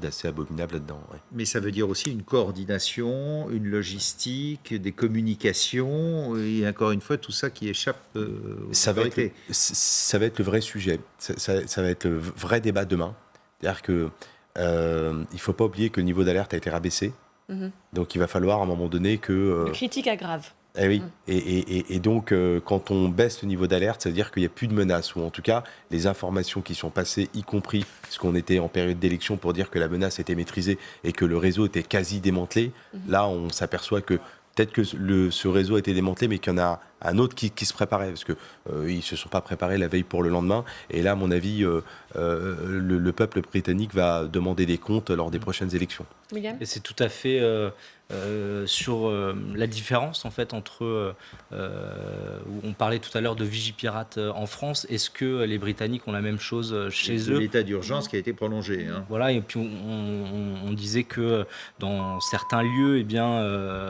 d'assez abominable là-dedans. Ouais. Mais ça veut dire aussi une coordination, une logistique, des communications, et encore une fois, tout ça qui échappe aux autorités. Ça va être le vrai sujet. Ça va être le vrai débat demain. C'est-à-dire que il ne faut pas oublier que le niveau d'alerte a été rabaissé. Donc il va falloir à un moment donné que... Le critique aggrave. Eh oui, et donc quand on baisse le niveau d'alerte, ça veut dire qu'il n'y a plus de menaces, ou en tout cas les informations qui sont passées, y compris parce qu'on était en période d'élection pour dire que la menace était maîtrisée et que le réseau était quasi démantelé, là on s'aperçoit que peut-être que ce réseau a été démantelé, mais qu'il y en a un autre qui se préparait, parce qu'ils ne se sont pas préparés la veille pour le lendemain. Et là, à mon avis, le peuple britannique va demander des comptes lors des prochaines élections. William ? Et c'est tout à fait sur la différence en fait entre on parlait tout à l'heure de Vigipirate en France. Est-ce que les Britanniques ont la même chose chez eux ? L'état d'urgence qui a été prolongé. Voilà, et puis on disait que dans certains lieux, eh bien,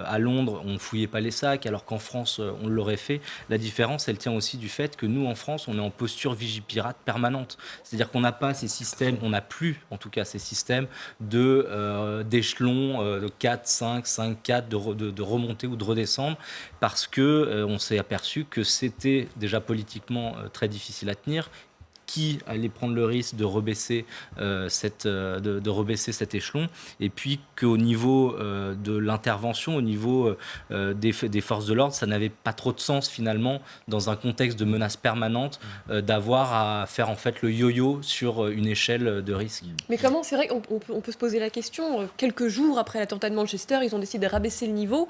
à Londres, on ne fouillait pas les sacs, alors qu'en France, on l'aurait fait. La différence, elle tient aussi du fait que nous, en France, on est en posture Vigipirate permanente. C'est-à-dire qu'on n'a pas ces systèmes, on n'a plus, en tout cas, ces systèmes d'échelons de 4, 5, 4, de remonter ou de redescendre, parce qu'on s'est aperçu que c'était déjà politiquement très difficile à tenir. Qui allait prendre le risque de rebaisser, rebaisser cet échelon, et puis qu'au niveau de l'intervention, au niveau des forces de l'ordre, ça n'avait pas trop de sens finalement, dans un contexte de menace permanente, d'avoir à faire en fait le yo-yo sur une échelle de risque. Mais comment, c'est vrai qu'on peut se poser la question, quelques jours après l'attentat de Manchester, ils ont décidé de rabaisser le niveau.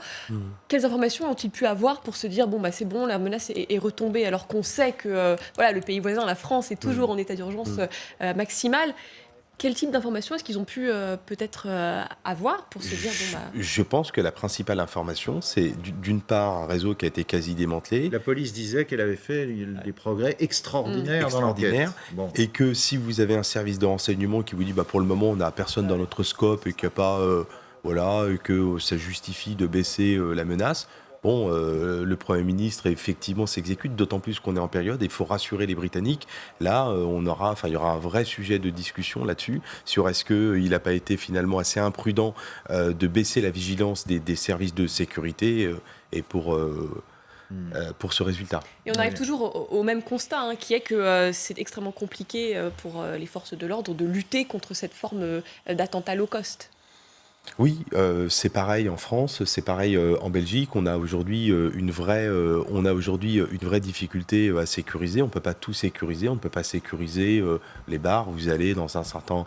Quelles informations ont-ils pu avoir pour se dire, bon, bah, c'est bon, la menace est retombée, alors qu'on sait que voilà, le pays voisin, la France, est toujours en état d'urgence maximale. Quel type d'informations est-ce qu'ils ont pu peut-être avoir pour se dire, bon, bah... Je pense que la principale information, c'est d'une part un réseau qui a été quasi démantelé. La police disait qu'elle avait fait des progrès extraordinaires dans l'enquête. Bon. Et que si vous avez un service de renseignement qui vous dit, bah, pour le moment, on n'a personne dans notre scope et qu'il n'y a pas, voilà, et que ça justifie de baisser la menace. Bon, le Premier ministre, effectivement, s'exécute, d'autant plus qu'on est en période, et il faut rassurer les Britanniques. Là, il y aura un vrai sujet de discussion là-dessus, sur est-ce qu'il n'a pas été finalement assez imprudent de baisser la vigilance des services de sécurité et pour ce résultat. Et on arrive toujours au même constat, qui est que c'est extrêmement compliqué pour les forces de l'ordre de lutter contre cette forme d'attentat low cost. Oui, c'est pareil en France, c'est pareil en Belgique. On a aujourd'hui une vraie difficulté à sécuriser. On ne peut pas tout sécuriser. On ne peut pas sécuriser les bars. Vous allez dans un certain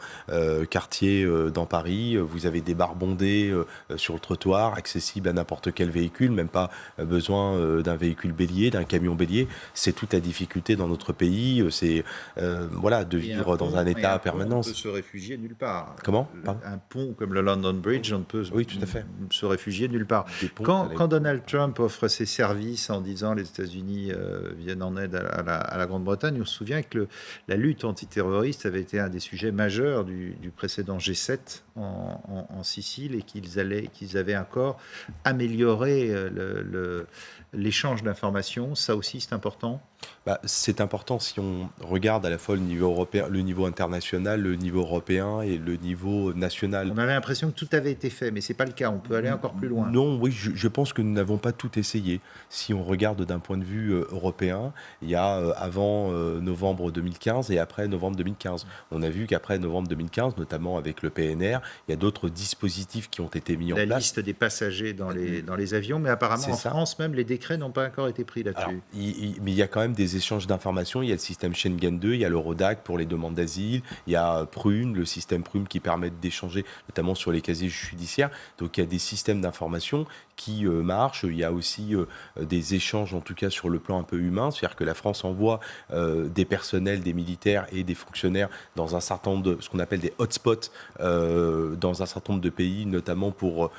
quartier dans Paris, vous avez des bars bondés sur le trottoir, accessibles à n'importe quel véhicule, même pas besoin d'un véhicule bélier, d'un camion bélier. C'est toute la difficulté dans notre pays. C'est de vivre dans un état à permanence. On peut se réfugier nulle part. Comment ? Un pont comme le London Bridge, on ne peut tout à fait. se réfugier nulle part. Quand Donald Trump offre ses services en disant les États-Unis viennent en aide à la Grande-Bretagne, on se souvient que la lutte antiterroriste avait été un des sujets majeurs du précédent G7 en Sicile, et qu'ils avaient encore amélioré l'échange d'informations. Ça aussi, c'est important. C'est important si on regarde à la fois le niveau européen, le niveau international, le niveau européen et le niveau national. On avait l'impression que tout avait été fait, mais ce n'est pas le cas. On peut aller encore plus loin. Non, oui, je pense que nous n'avons pas tout essayé. Si on regarde d'un point de vue européen, il y a avant novembre 2015 et après novembre 2015. On a vu qu'après novembre 2015, notamment avec le PNR, il y a d'autres dispositifs qui ont été mis en place. La liste des passagers dans les avions, mais apparemment France même, les décrets n'ont pas encore été pris là-dessus. Alors, mais il y a quand même des échanges d'informations. Il y a le système Schengen 2, il y a l'Eurodac pour les demandes d'asile, il y a Prüm, le système Prüm qui permet d'échanger notamment sur les casiers judiciaires. Donc il y a des systèmes d'information qui marchent. Il y a aussi des échanges, en tout cas sur le plan un peu humain, c'est-à-dire que la France envoie des personnels, des militaires et des fonctionnaires dans un certain nombre de ce qu'on appelle des hotspots dans un certain nombre de pays, notamment pour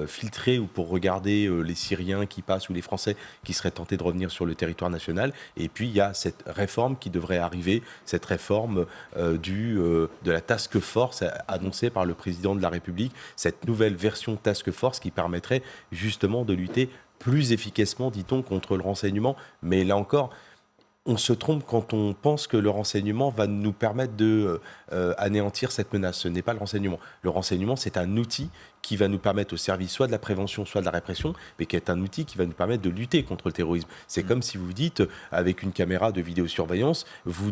filtrer ou pour regarder les Syriens qui passent ou les Français qui seraient tentés de revenir sur le territoire national. Et puis il y a cette réforme qui devrait arriver, cette réforme de la task force annoncée par le président de la République, cette nouvelle version task force qui permettrait justement de lutter plus efficacement, dit-on, contre le renseignement. Mais là encore, on se trompe quand on pense que le renseignement va nous permettre de anéantir cette menace. Ce n'est pas le renseignement. Le renseignement, c'est un outil qui va nous permettre au service soit de la prévention, soit de la répression, mais qui est un outil qui va nous permettre de lutter contre le terrorisme. C'est comme si vous dites, avec une caméra de vidéosurveillance, vous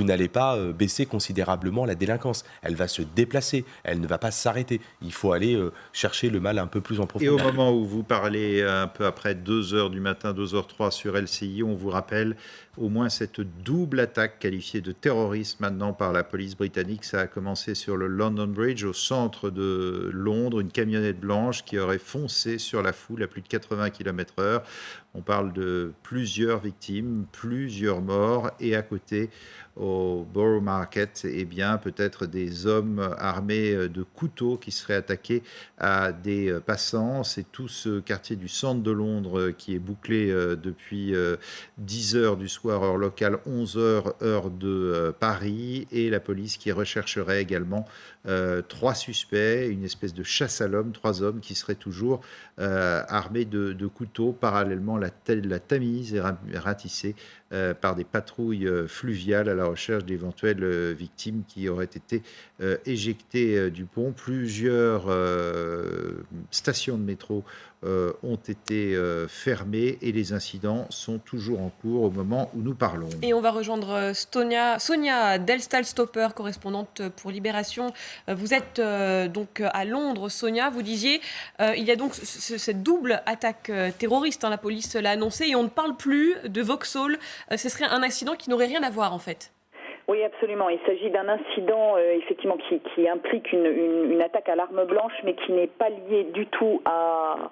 n'allez pas baisser considérablement la délinquance. Elle va se déplacer, elle ne va pas s'arrêter. Il faut aller chercher le mal un peu plus en profondeur. Et au moment où vous parlez un peu après 2h du matin, 2h03 sur LCI, on vous rappelle au moins cette double attaque qualifiée de terrorisme maintenant par la police britannique. Ça a commencé sur le London Bridge, au centre de Londres, une camionnette blanche qui aurait foncé sur la foule à plus de 80 km/h. On parle de plusieurs victimes, plusieurs morts, et à côté, au Borough Market, eh bien, peut-être des hommes armés de couteaux qui seraient attaqués à des passants. C'est tout ce quartier du centre de Londres qui est bouclé depuis 10h du soir, heure locale, 11h, heure de Paris, et la police qui rechercherait également 3 suspects, une espèce de chasse à l'homme, 3 hommes qui seraient toujours armés de couteaux. Parallèlement, la Tamise est ratissée par des patrouilles fluviales à la recherche d'éventuelles victimes qui auraient été éjectées du pont. Plusieurs stations de métro ont été fermées et les incidents sont toujours en cours au moment où nous parlons. Et on va rejoindre Sonia Delstall-Stopper, correspondante pour Libération. Vous êtes donc à Londres, Sonia. Vous disiez, il y a donc cette double attaque terroriste, la police l'a annoncé, et on ne parle plus de Vauxhall. Ce serait un accident qui n'aurait rien à voir en fait. Oui, absolument. Il s'agit d'un incident effectivement qui implique une attaque à l'arme blanche, mais qui n'est pas lié du tout à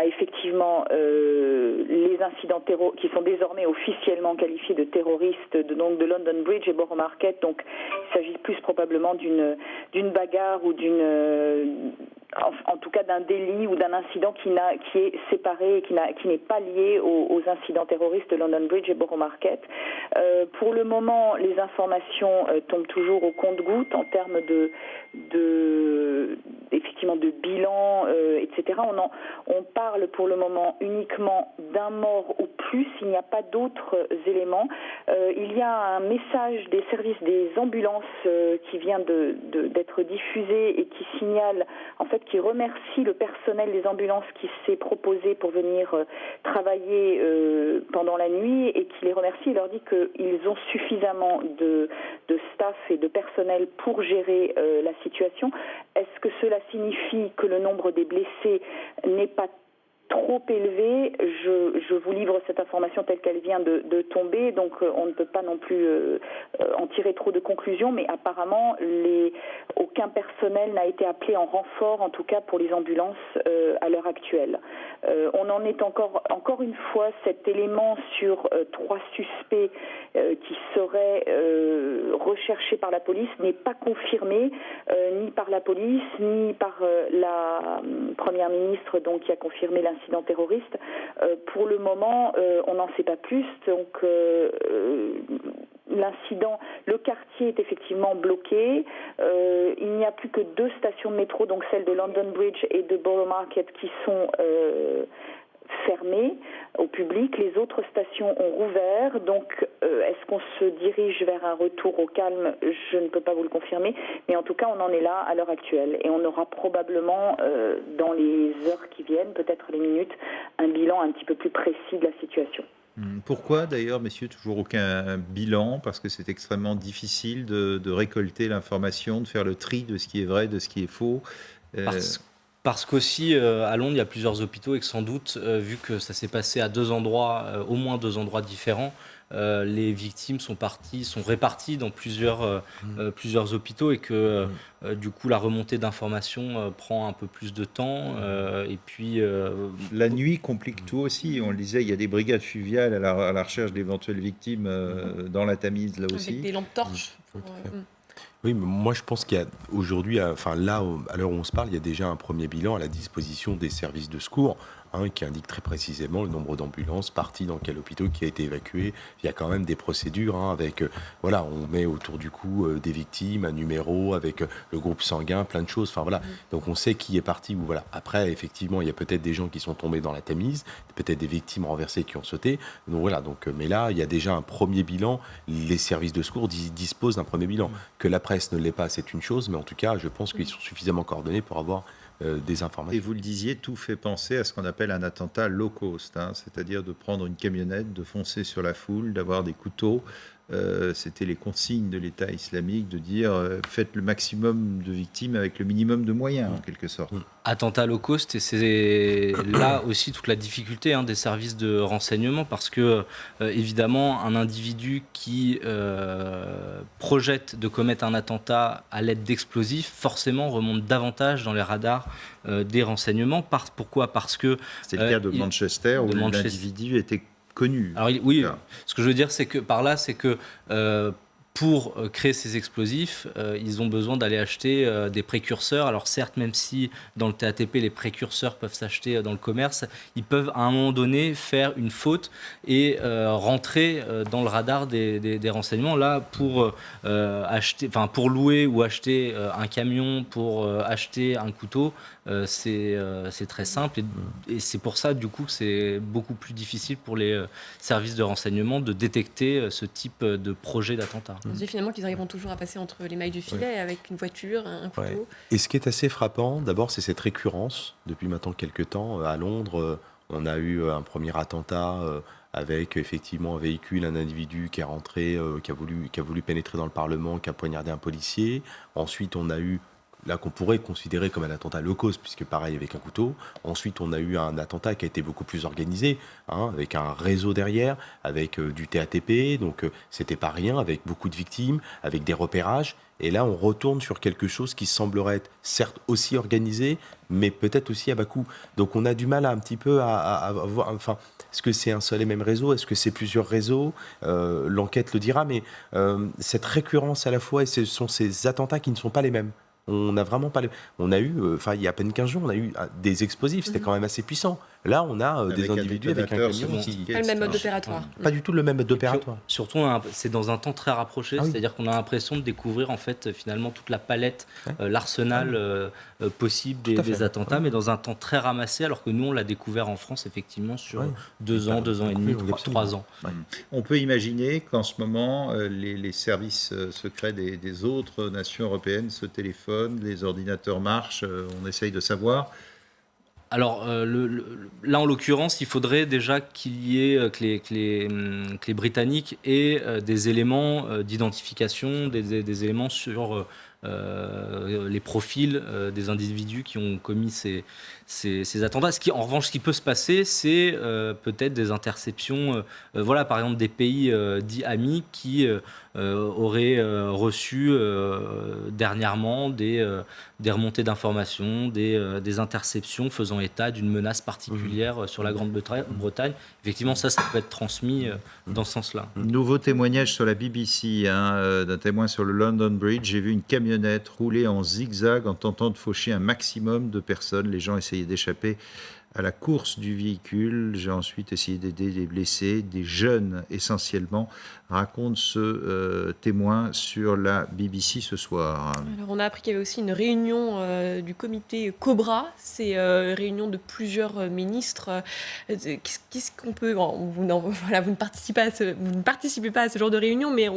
effectivement les incidents qui sont désormais officiellement qualifiés de terroristes donc de London Bridge et Borough Market. Donc il s'agit plus probablement d'une bagarre ou en tout cas d'un délit ou d'un incident qui est séparé et qui n'est pas lié aux incidents terroristes de London Bridge et Borough Market. Pour le moment, les informations tombent toujours au compte-gouttes en termes effectivement de bilan, etc. On parle pour le moment uniquement d'un mort ou plus. Il n'y a pas d'autres éléments. Il y a un message des services des ambulances qui vient d'être diffusé et qui signale, en fait, qui remercie le personnel des ambulances qui s'est proposé pour venir travailler pendant la nuit, et qui les remercie et leur dit qu'ils ont suffisamment de staff et de personnel pour gérer la situation. Est-ce que cela signifie que le nombre des blessés n'est pas trop élevé? Je vous livre cette information telle qu'elle vient de tomber, donc on ne peut pas non plus en tirer trop de conclusions, mais apparemment aucun personnel n'a été appelé en renfort, en tout cas pour les ambulances à l'heure actuelle. On en est encore une fois, cet élément sur 3 suspects qui seraient recherchés par la police n'est pas confirmé ni par la police ni par la première ministre, donc qui a confirmé l'incident terroriste. Pour le moment, on n'en sait pas plus. Donc l'incident, le quartier est effectivement bloqué. Il n'y a plus que 2 stations de métro, donc celle de London Bridge et de Borough Market, qui sont fermées au public. Les autres stations ont rouvert. Donc, est-ce qu'on se dirige vers un retour au calme? Je ne peux pas vous le confirmer. Mais en tout cas, on en est là à l'heure actuelle. Et on aura probablement, dans les heures qui viennent, peut-être les minutes, un bilan un petit peu plus précis de la situation. Pourquoi d'ailleurs, messieurs, toujours aucun bilan? Parce que c'est extrêmement difficile de récolter l'information, de faire le tri de ce qui est vrai, de ce qui est faux. Parce qu'aussi, à Londres, il y a plusieurs hôpitaux et que sans doute, vu que ça s'est passé à 2 endroits, au moins 2 endroits différents, les victimes sont réparties dans plusieurs hôpitaux, et que du coup la remontée d'informations prend un peu plus de temps. Et puis la nuit complique tout aussi. On le disait, il y a des brigades fluviales à la recherche d'éventuelles victimes dans la Tamise là aussi. Avec des lampes torches. Oui, mais moi je pense qu'il y a aujourd'hui, enfin là, à l'heure où on se parle, il y a déjà un premier bilan à la disposition des services de secours. qui indique très précisément le nombre d'ambulances parties dans quel hôpital qui a été évacué. Il y a quand même des procédures avec, on met autour du cou des victimes, un numéro avec le groupe sanguin, plein de choses. Enfin voilà, donc on sait qui est parti ou voilà. Après, effectivement, il y a peut-être des gens qui sont tombés dans la Tamise, peut-être des victimes renversées qui ont sauté. Donc voilà, mais là, il y a déjà un premier bilan. Les services de secours disposent d'un premier bilan. Que la presse ne l'ait pas, c'est une chose, mais en tout cas, je pense qu'ils sont suffisamment coordonnés pour avoir des informations. Et vous le disiez, tout fait penser à ce qu'on appelle un attentat low cost, c'est-à-dire de prendre une camionnette, de foncer sur la foule, d'avoir des couteaux. C'était les consignes de l'État islamique de dire faites le maximum de victimes avec le minimum de moyens, en quelque sorte. Attentat low cost, et c'est là aussi toute la difficulté des services de renseignement, parce que évidemment un individu qui projette de commettre un attentat à l'aide d'explosifs forcément remonte davantage dans les radars des renseignements. Pourquoi ? Parce que c'était le cas de Manchester où l'individu était connu. Alors, oui, ce que je veux dire, c'est que par là, c'est que pour créer ces explosifs, ils ont besoin d'aller acheter des précurseurs. Alors certes, même si dans le TATP, les précurseurs peuvent s'acheter dans le commerce, ils peuvent à un moment donné faire une faute et rentrer dans le radar des renseignements. Là, pour louer ou acheter un camion, pour acheter un couteau, c'est très simple. Et c'est pour ça, du coup, que c'est beaucoup plus difficile pour les services de renseignement de détecter ce type de projet d'attentat. On se dit finalement qu'ils arriveront toujours à passer entre les mailles du filet avec une voiture, un couteau. Ouais. Et ce qui est assez frappant, d'abord, c'est cette récurrence. Depuis maintenant quelques temps, à Londres, on a eu un premier attentat avec effectivement un véhicule, un individu qui est rentré, qui a voulu pénétrer dans le Parlement, qui a poignardé un policier. Ensuite, on a eu là qu'on pourrait considérer comme un attentat low cost, puisque pareil avec un couteau. Ensuite, on a eu un attentat qui a été beaucoup plus organisé, avec un réseau derrière, avec du TATP, donc c'était pas rien, avec beaucoup de victimes, avec des repérages. Et là, on retourne sur quelque chose qui semblerait être certes aussi organisé, mais peut-être aussi à bas coût. Donc on a du mal un petit peu à voir, est-ce que c'est un seul et même réseau ? Est-ce que c'est plusieurs réseaux ? L'enquête le dira, mais cette récurrence à la fois, et ce sont ces attentats qui ne sont pas les mêmes. On n'a vraiment pas. On a eu, il y a à peine 15 jours, on a eu des explosifs, c'était quand même assez puissant. Là, on a des individus avec un camion qui. Pas le même mode opératoire. Pas du tout le même mode opératoire. Surtout, c'est dans un temps très rapproché, c'est-à-dire qu'on a l'impression de découvrir en fait finalement toute la palette, l'arsenal possible des attentats, mais dans un temps très ramassé, alors que nous on l'a découvert en France effectivement sur 2 ans, 2 ans et demi, 3 ans. On peut imaginer qu'en ce moment, les services secrets des autres nations européennes se téléphonent, les ordinateurs marchent, on essaye de savoir. Alors là, en l'occurrence, il faudrait déjà qu'il y ait que les Britanniques aient des éléments d'identification, des éléments sur les profils des individus qui ont commis ces attentats. En revanche, ce qui peut se passer, c'est peut-être des interceptions. Par exemple, des pays dits amis qui auraient reçu dernièrement des remontées d'informations, des interceptions faisant état d'une menace particulière sur la Grande-Bretagne. Effectivement, ça peut être transmis dans ce sens-là. Nouveau témoignage sur la BBC d'un témoin sur le London Bridge. J'ai vu une camionnette rouler en zigzag en tentant de faucher un maximum de personnes. Les gens essayaient d'échapper à la course du véhicule. J'ai ensuite essayé d'aider les blessés, des jeunes essentiellement, raconte ce témoin sur la BBC ce soir. Alors on a appris qu'il y avait aussi une réunion du comité Cobra, c'est réunion de plusieurs ministres. Qu'est-ce qu'on peut... vous ne participez pas à ce genre de réunion, mais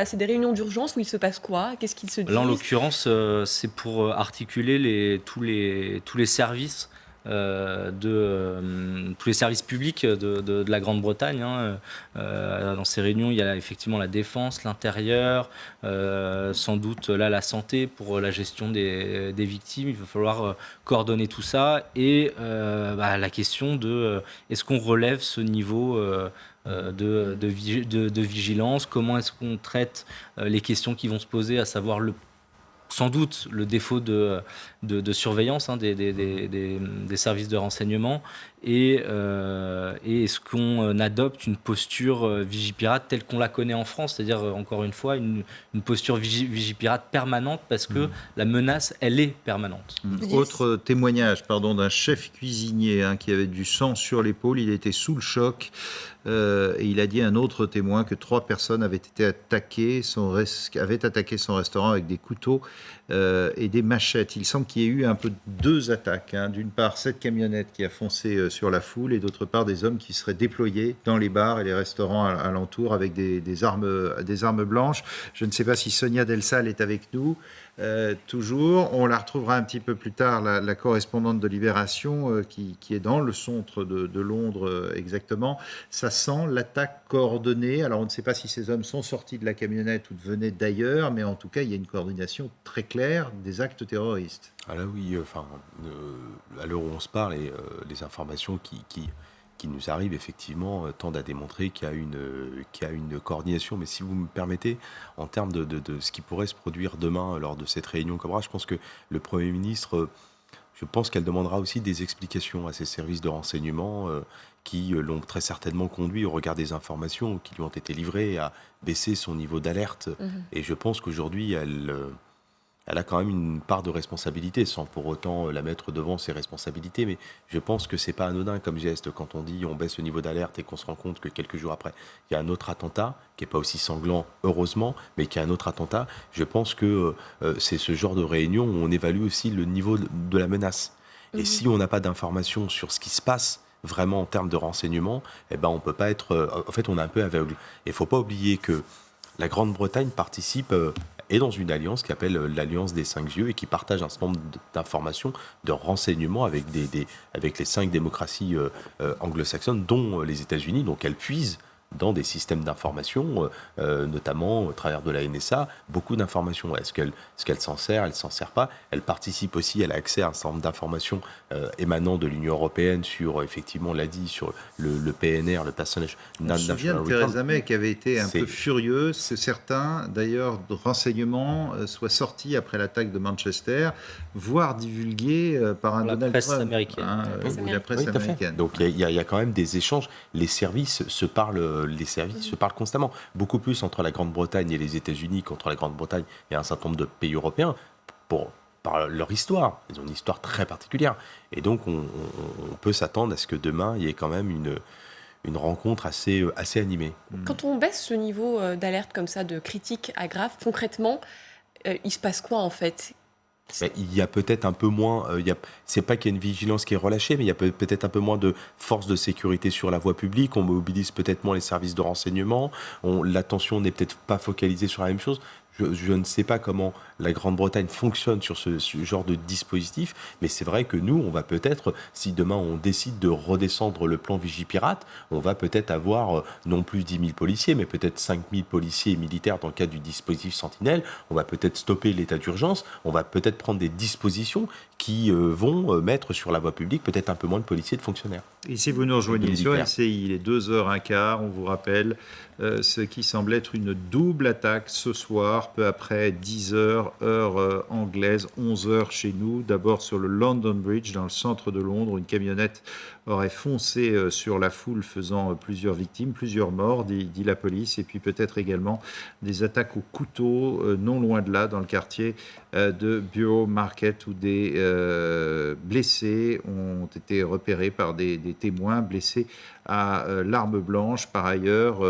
c'est des réunions d'urgence où il se passe quoi ? Qu'est-ce qu'ils se disent ? Là, en l'occurrence, c'est pour articuler tous les services tous les services publics de la Grande-Bretagne. Dans ces réunions, il y a effectivement la défense, l'intérieur, sans doute là la santé pour la gestion des victimes. Il va falloir coordonner tout ça et la question de est-ce qu'on relève ce niveau de vigilance, comment est-ce qu'on traite les questions qui vont se poser, à savoir sans doute le défaut de surveillance des services de renseignement et est-ce qu'on adopte une posture Vigipirate telle qu'on la connaît en France, c'est-à-dire encore une fois une posture Vigipirate permanente parce que la menace, elle est permanente. Autre témoignage d'un chef cuisinier qui avait du sang sur l'épaule, il était sous le choc. Et il a dit à un autre témoin que 3 personnes avaient attaqué son restaurant avec des couteaux et des machettes. Il semble qu'il y ait eu un peu 2 attaques. D'une part, cette camionnette qui a foncé sur la foule et d'autre part, des hommes qui seraient déployés dans les bars et les restaurants alentours avec des armes blanches. Je ne sais pas si Sonia Delsal est avec nous. Toujours, on la retrouvera un petit peu plus tard, la correspondante de Libération qui est dans le centre de Londres exactement. Ça sent l'attaque coordonnée. Alors on ne sait pas si ces hommes sont sortis de la camionnette ou venaient d'ailleurs, mais en tout cas il y a une coordination très claire des actes terroristes. Ah là oui, à l'heure où on se parle, et les informations qui nous arrivent effectivement tendent à démontrer qu'il y a une coordination. Mais si vous me permettez, en termes de ce qui pourrait se produire demain lors de cette réunion Cobra, je pense que le Premier ministre, je pense qu'elle demandera aussi des explications à ces services de renseignement qui l'ont très certainement conduit au regard des informations qui lui ont été livrées à baisser son niveau d'alerte. Et je pense qu'aujourd'hui, elle a quand même une part de responsabilité, sans pour autant la mettre devant ses responsabilités. Mais je pense que c'est pas anodin comme geste quand on dit on baisse le niveau d'alerte et qu'on se rend compte que quelques jours après, il y a un autre attentat, qui n'est pas aussi sanglant, heureusement, mais qui a un autre attentat. Je pense que c'est ce genre de réunion où on évalue aussi le niveau de la menace. Et si on n'a pas d'informations sur ce qui se passe vraiment en termes de renseignement, on peut pas être... en fait, on est un peu aveugle. Et il ne faut pas oublier que la Grande-Bretagne participe... est dans une alliance qui s'appelle l'Alliance des 5 yeux et qui partage un certain nombre d'informations, de renseignements avec les 5 démocraties anglo-saxonnes, dont les États-Unis. Donc elle puise dans des systèmes d'information, notamment au travers de la NSA, beaucoup d'informations. Est-ce qu'elle s'en sert, elle ne s'en sert pas? Elle participe aussi, elle a accès à un certain nombre d'informations émanant de l'Union européenne sur, effectivement, on l'a dit, sur le PNR, le personnage... On se souvient de Theresa May qui avait été un peu furieuse que certains, d'ailleurs, de renseignements soient sortis après l'attaque de Manchester, voire divulgués par un Donald Trump. La presse américaine. Donc il y a quand même des échanges. Les services se parlent constamment. Beaucoup plus entre la Grande-Bretagne et les États-Unis qu'entre la Grande-Bretagne et un certain nombre de pays européens par leur histoire. Ils ont une histoire très particulière. Et donc on peut s'attendre à ce que demain, il y ait quand même une rencontre assez animée. Quand on baisse ce niveau d'alerte comme ça, de critique à grave, concrètement, il se passe quoi en fait? Il y a peut-être un peu moins, c'est pas qu'il y a une vigilance qui est relâchée, mais il y a peut-être un peu moins de force de sécurité sur la voie publique, on mobilise peut-être moins les services de renseignement, l'attention n'est peut-être pas focalisée sur la même chose. Je ne sais pas comment la Grande-Bretagne fonctionne sur ce genre de dispositif, mais c'est vrai que nous, on va peut-être, si demain on décide de redescendre le plan Vigipirate, on va peut-être avoir non plus 10 000 policiers, mais peut-être 5 000 policiers et militaires dans le cadre du dispositif Sentinelle. On va peut-être stopper l'état d'urgence, on va peut-être prendre des dispositions qui vont mettre sur la voie publique peut-être un peu moins de policiers et de fonctionnaires. Et si vous nous rejoignez sur LCI, il est 2h15, on vous rappelle ce qui semble être une double attaque ce soir, peu après 10h, heure anglaise, 11h chez nous. D'abord sur le London Bridge, dans le centre de Londres, une camionnette aurait foncé sur la foule, faisant plusieurs victimes, plusieurs morts, dit la police, et puis peut-être également des attaques au couteau, non loin de là, dans le quartier de Borough Market, où des blessés ont été repérés par des témoins blessés à l'arme blanche. Par ailleurs,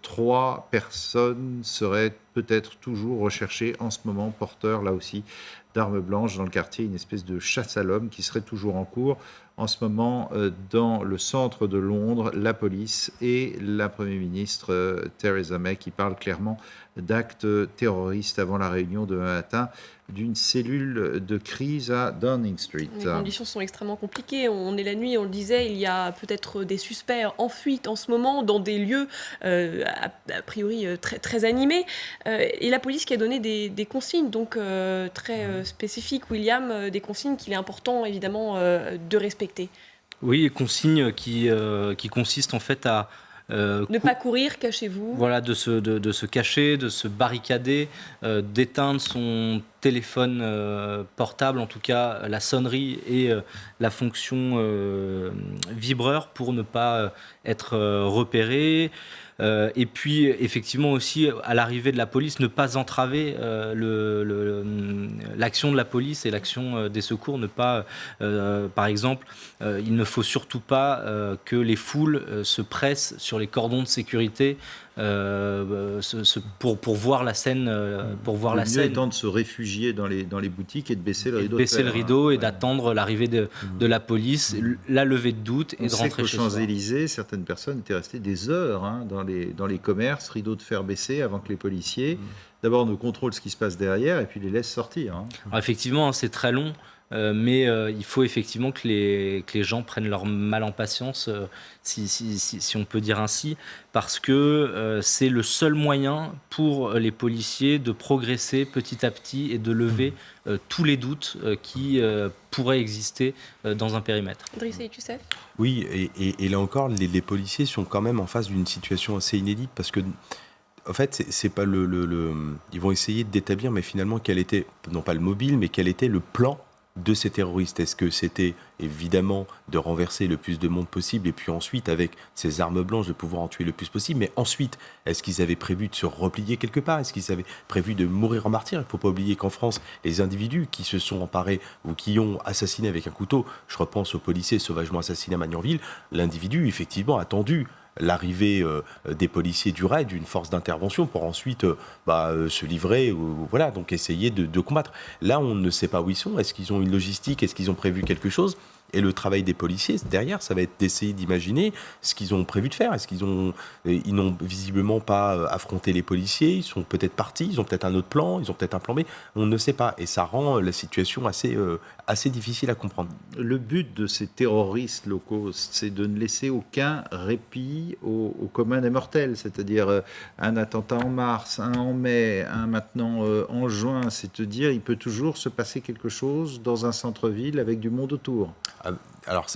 3 personnes seraient peut-être toujours recherchées en ce moment, porteurs là aussi d'armes blanches dans le quartier, une espèce de chasse à l'homme qui serait toujours en cours en ce moment dans le centre de Londres, la police et la Première ministre Theresa May qui parle clairement d'actes terroristes avant la réunion de matin d'une cellule de crise à Downing Street. Les conditions sont extrêmement compliquées. On est la nuit, on le disait, il y a peut-être des suspects en fuite en ce moment dans des lieux a priori très, très animés. Et la police qui a donné des consignes donc très spécifiques, William, des consignes qu'il est important évidemment de respecter. Oui, consignes qui consistent en fait à ne pas courir, cachez-vous. Voilà, de se cacher, de se barricader, d'éteindre son téléphone portable, en tout cas la sonnerie et la fonction vibreur pour ne pas être repéré. Et puis effectivement aussi à l'arrivée de la police, ne pas entraver l'action de la police et l'action des secours, ne pas, par exemple, il ne faut surtout pas que les foules se pressent sur les cordons de sécurité pour voir la scène. Le mieux étant de se réfugier dans les boutiques et de baisser le rideau. Baisser le rideau et d'attendre l'arrivée de la police, la levée de doute et de rentrer chez soi. Aux Champs-Élysées, certaines personnes étaient restées des heures dans les commerces, rideau de fer baissé, avant que les policiers, d'abord, ne contrôlent ce qui se passe derrière et puis les laissent sortir. Alors effectivement, c'est très long. Mais il faut effectivement que les gens prennent leur mal en patience, si on peut dire ainsi, parce que c'est le seul moyen pour les policiers de progresser petit à petit et de lever tous les doutes qui pourraient exister dans un périmètre. Driss Youssef ? Oui, et là encore, les policiers sont quand même en face d'une situation assez inédite, parce que en fait, c'est pas ils vont essayer d'établir, mais finalement, quel était, non pas le mobile, mais quel était le plan de ces terroristes. Est-ce que c'était évidemment de renverser le plus de monde possible et puis ensuite, avec ces armes blanches, de pouvoir en tuer le plus possible, mais ensuite, est-ce qu'ils avaient prévu de se replier quelque part? Est-ce qu'ils avaient prévu de mourir en martyr? Il ne faut pas oublier qu'en France, les individus qui se sont emparés ou qui ont assassiné avec un couteau, je repense aux policiers sauvagement assassinés à Magnanville, l'individu, effectivement, a tendu l'arrivée des policiers du raid, d'une force d'intervention, pour ensuite se livrer, voilà, donc essayer de combattre. Là, on ne sait pas où ils sont. Est-ce qu'ils ont une logistique? Est-ce qu'ils ont prévu quelque chose? Et le travail des policiers, derrière, ça va être d'essayer d'imaginer ce qu'ils ont prévu de faire. Ils n'ont visiblement pas affronté les policiers, ils sont peut-être partis, ils ont peut-être un autre plan, ils ont peut-être un plan B, on ne sait pas. Et ça rend la situation assez difficile à comprendre. Le but de ces terroristes locaux, c'est de ne laisser aucun répit au commun des mortels, c'est-à-dire un attentat en mars, un en mai, un maintenant en juin, c'est de dire il peut toujours se passer quelque chose dans un centre-ville avec du monde autour. Alors,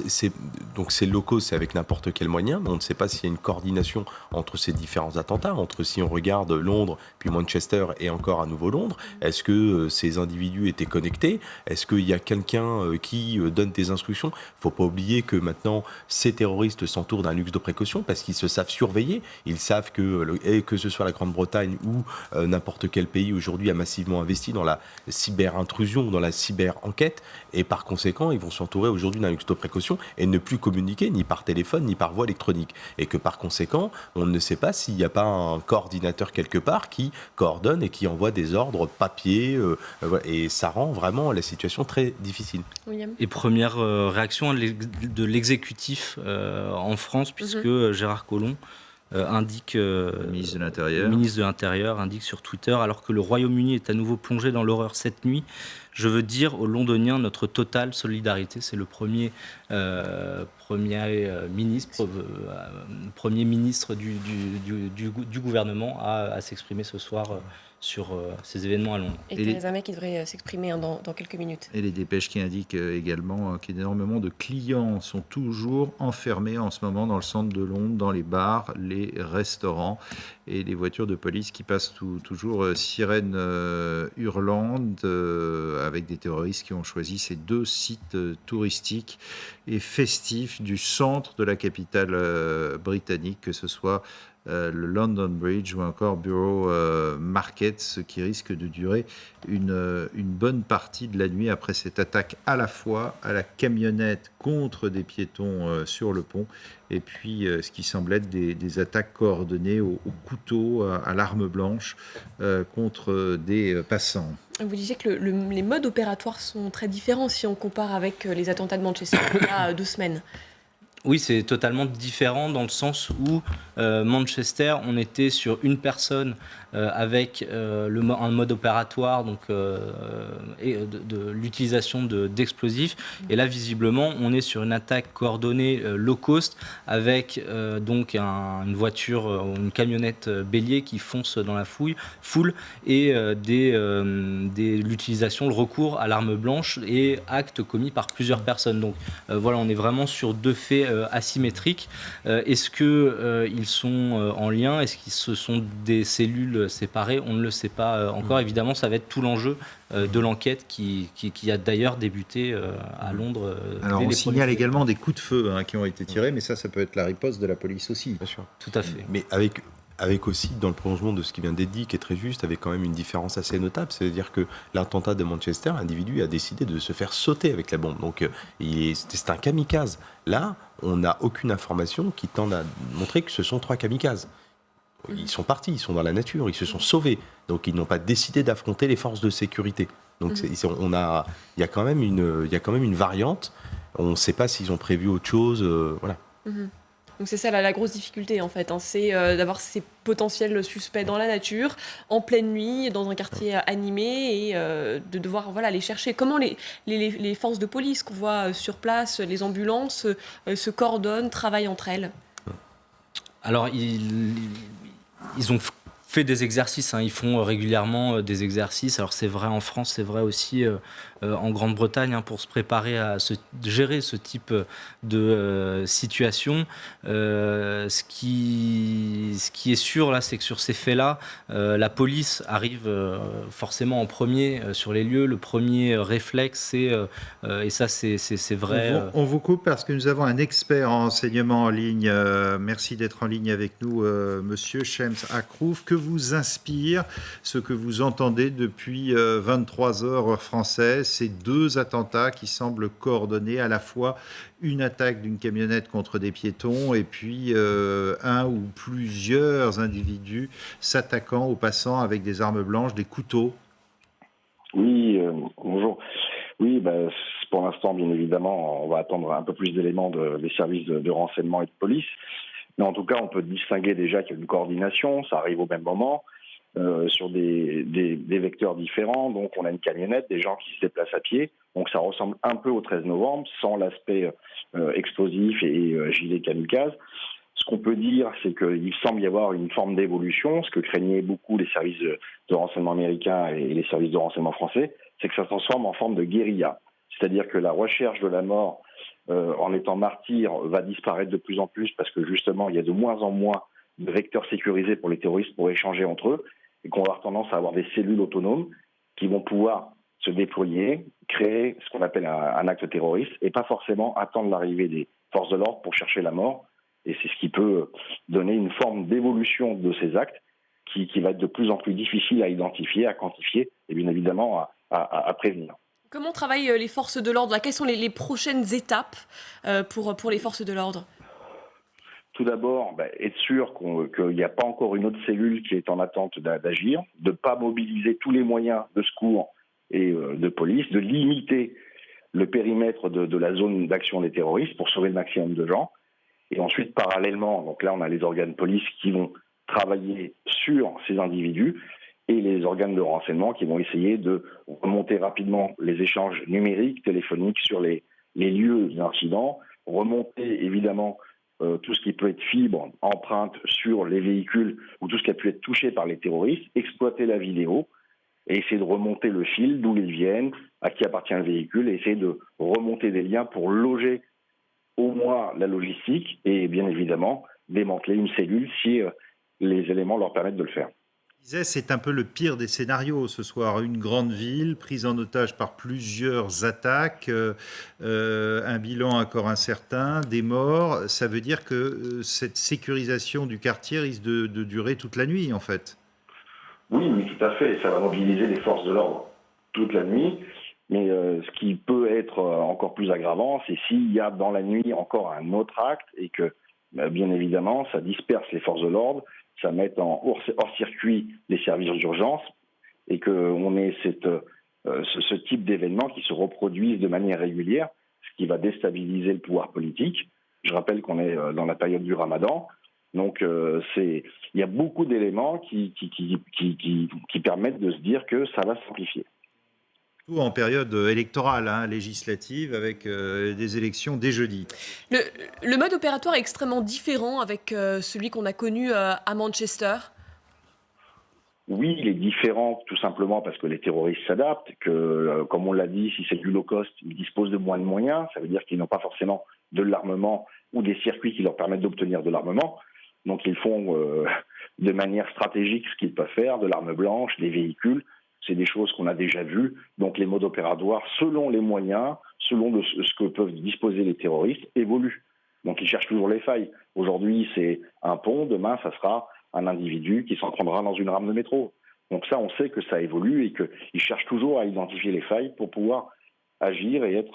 donc ces locaux, c'est avec n'importe quel moyen, mais on ne sait pas s'il y a une coordination entre ces différents attentats, entre, si on regarde Londres, puis Manchester et encore à nouveau Londres. Est-ce que ces individus étaient connectés? Est-ce qu'il y a quelqu'un qui donne des instructions? Il ne faut pas oublier que maintenant, ces terroristes s'entourent d'un luxe de précaution parce qu'ils se savent surveiller. Ils savent que ce soit la Grande-Bretagne ou n'importe quel pays aujourd'hui a massivement investi dans la cyber-intrusion, dans la cyber-enquête, et par conséquent, ils vont s'entourer aujourd'hui d'un luxe de précaution et ne plus communiquer ni par téléphone ni par voie électronique. Et que par conséquent, on ne sait pas s'il n'y a pas un coordinateur quelque part qui coordonne et qui envoie des ordres papier. Et ça rend vraiment la situation très difficile. William. Et première réaction de l'exécutif en France, puisque Gérard Collomb indique, le ministre de l'Intérieur indique sur Twitter, alors que le Royaume-Uni est à nouveau plongé dans l'horreur cette nuit, je veux dire aux Londoniens notre totale solidarité. C'est le premier ministre du gouvernement à s'exprimer ce soir sur ces événements à Londres. Et Theresa May qui devrait s'exprimer dans quelques minutes. Et les dépêches qui indiquent également qu'énormément de clients sont toujours enfermés en ce moment dans le centre de Londres, dans les bars, les restaurants et les voitures de police qui passent toujours sirènes hurlantes avec des terroristes qui ont choisi ces deux sites touristiques et festifs du centre de la capitale britannique, que ce soit le London Bridge ou encore Borough Market, ce qui risque de durer une bonne partie de la nuit après cette attaque à la fois à la camionnette contre des piétons sur le pont et puis ce qui semble être des attaques coordonnées au couteau, à l'arme blanche contre des passants. Vous disiez que les modes opératoires sont très différents si on compare avec les attentats de Manchester il y a 2 semaines. Oui, c'est totalement différent dans le sens où Manchester, on était sur une personne avec un mode opératoire, donc et de l'utilisation d'explosifs. Et là, visiblement, on est sur une attaque coordonnée low cost avec donc une voiture, une camionnette bélier qui fonce dans la foule et l'utilisation, le recours à l'arme blanche et actes commis par plusieurs personnes. Donc voilà, on est vraiment sur 2 faits asymétrique. Est-ce qu'ils sont en lien? Est-ce que ce sont des cellules séparées? On ne le sait pas encore. Évidemment, ça va être tout l'enjeu de l'enquête qui a d'ailleurs débuté à Londres. Alors on signale également des coups de feu qui ont été tirés, mais ça peut être la riposte de la police aussi. Bien sûr. Tout à fait. Mais avec aussi, dans le prolongement de ce qui vient d'être dit, qui est très juste, avec quand même une différence assez notable, c'est-à-dire que l'attentat de Manchester, l'individu a décidé de se faire sauter avec la bombe. Donc c'est un kamikaze. Là, on n'a aucune information qui tende à montrer que ce sont 3 kamikazes. Ils sont partis, ils sont dans la nature, ils se sont sauvés. Donc ils n'ont pas décidé d'affronter les forces de sécurité. Donc il y a quand même une variante. On ne sait pas s'ils ont prévu autre chose. Voilà. Donc c'est ça la grosse difficulté en fait, c'est d'avoir ces potentiels suspects dans la nature, en pleine nuit, dans un quartier animé, et de devoir les chercher. Comment les forces de police qu'on voit sur place, les ambulances, se coordonnent, travaillent entre elles? Alors ils ont fait des exercices, ils font régulièrement des exercices. Alors c'est vrai en France, c'est vrai aussi en Grande-Bretagne, pour se préparer à gérer ce type de situation. Ce qui est sûr là, c'est que sur ces faits-là, la police arrive forcément en premier sur les lieux. Le premier réflexe, c'est et ça c'est vrai. On vous coupe parce que nous avons un expert en renseignement en ligne. Merci d'être en ligne avec nous, Monsieur Shems Akrouf. Que vous inspire ce que vous entendez depuis 23 heures heure française, ces 2 attentats qui semblent coordonner à la fois une attaque d'une camionnette contre des piétons et puis un ou plusieurs individus s'attaquant aux passants avec des armes blanches, des couteaux? Oui, bonjour. Oui, pour l'instant, bien évidemment, on va attendre un peu plus d'éléments des services de renseignement et de police. Mais en tout cas, on peut distinguer déjà qu'il y a une coordination, ça arrive au même moment, sur des vecteurs différents. Donc on a une camionnette, des gens qui se déplacent à pied. Donc ça ressemble un peu au 13 novembre, sans l'aspect explosif et gilet kamikaze. Ce qu'on peut dire, c'est qu'il semble y avoir une forme d'évolution, ce que craignaient beaucoup les services de renseignement américains et les services de renseignement français, c'est que ça se transforme en forme de guérilla. C'est-à-dire que la recherche de la mort en étant martyr va disparaître de plus en plus parce que justement il y a de moins en moins de vecteurs sécurisés pour les terroristes pour échanger entre eux et qu'on va avoir tendance à avoir des cellules autonomes qui vont pouvoir se déployer, créer ce qu'on appelle un acte terroriste et pas forcément attendre l'arrivée des forces de l'ordre pour chercher la mort. Et c'est ce qui peut donner une forme d'évolution de ces actes qui va être de plus en plus difficile à identifier, à quantifier et bien évidemment à prévenir. Comment travaillent les forces de l'ordre? Quelles sont les prochaines étapes pour les forces de l'ordre? Tout d'abord, être sûr qu'il n'y a pas encore une autre cellule qui est en attente d'agir, de ne pas mobiliser tous les moyens de secours et de police, de limiter le périmètre de la zone d'action des terroristes pour sauver le maximum de gens. Et ensuite, parallèlement, donc là, on a les organes de police qui vont travailler sur ces individus et les organes de renseignement qui vont essayer de remonter rapidement les échanges numériques, téléphoniques sur les lieux d'incidents, remonter évidemment tout ce qui peut être fibre, empreinte sur les véhicules ou tout ce qui a pu être touché par les terroristes, exploiter la vidéo et essayer de remonter le fil, d'où ils viennent, à qui appartient le véhicule, et essayer de remonter des liens pour loger au moins la logistique et bien évidemment démanteler une cellule si les éléments leur permettent de le faire. C'est un peu le pire des scénarios ce soir. Une grande ville prise en otage par plusieurs attaques, un bilan encore incertain, des morts. Ça veut dire que cette sécurisation du quartier risque de durer toute la nuit en fait. Oui, tout à fait. Ça va mobiliser les forces de l'ordre toute la nuit. Mais ce qui peut être encore plus aggravant, c'est s'il y a dans la nuit encore un autre acte et que, bien évidemment, ça disperse les forces de l'ordre, ça met en hors-circuit les services d'urgence et qu'on ait ce type d'événements qui se reproduisent de manière régulière, ce qui va déstabiliser le pouvoir politique. Je rappelle qu'on est dans la période du Ramadan, donc il y a beaucoup d'éléments qui permettent de se dire que ça va s'amplifier. En période électorale, législative, avec des élections dès jeudi. Le mode opératoire est extrêmement différent avec celui qu'on a connu à Manchester. Oui, il est différent tout simplement parce que les terroristes s'adaptent, que comme on l'a dit, si c'est du low cost, ils disposent de moins de moyens, ça veut dire qu'ils n'ont pas forcément de l'armement ou des circuits qui leur permettent d'obtenir de l'armement. Donc ils font de manière stratégique ce qu'ils peuvent faire, de l'arme blanche, des véhicules. C'est des choses qu'on a déjà vues. Donc les modes opératoires, selon les moyens, selon ce que peuvent disposer les terroristes, évoluent. Donc ils cherchent toujours les failles. Aujourd'hui, c'est un pont. Demain, ça sera un individu qui s'en prendra dans une rame de métro. Donc ça, on sait que ça évolue et qu'ils cherchent toujours à identifier les failles pour pouvoir agir et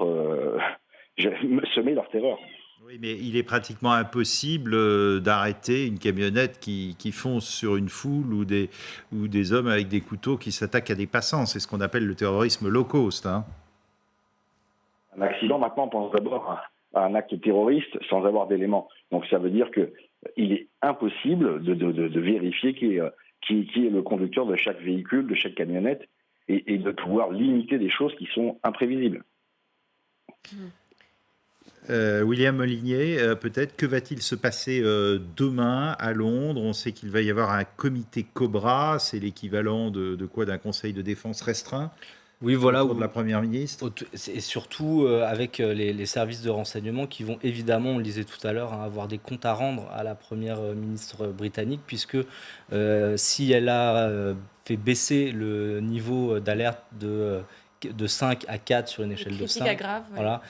semer leur terreur. Oui, mais il est pratiquement impossible d'arrêter une camionnette qui fonce sur une foule ou des hommes avec des couteaux qui s'attaquent à des passants. C'est ce qu'on appelle le terrorisme low cost. Hein. Un accident, maintenant, on pense d'abord à un acte terroriste sans avoir d'éléments. Donc ça veut dire qu'il est impossible de vérifier qui est le conducteur de chaque véhicule, de chaque camionnette, et de pouvoir limiter des choses qui sont imprévisibles. William Molinier, peut-être, que va-t-il se passer demain à Londres? On sait qu'il va y avoir un comité Cobra, c'est l'équivalent de quoi, d'un conseil de défense restreint? Oui, voilà. Autour de la Première ministre. Et surtout avec les services de renseignement qui vont évidemment, on le disait tout à l'heure, avoir des comptes à rendre à la Première ministre britannique, puisque si elle a fait baisser le niveau d'alerte de 5 à 4 sur une échelle de 5, grave, ouais. Voilà,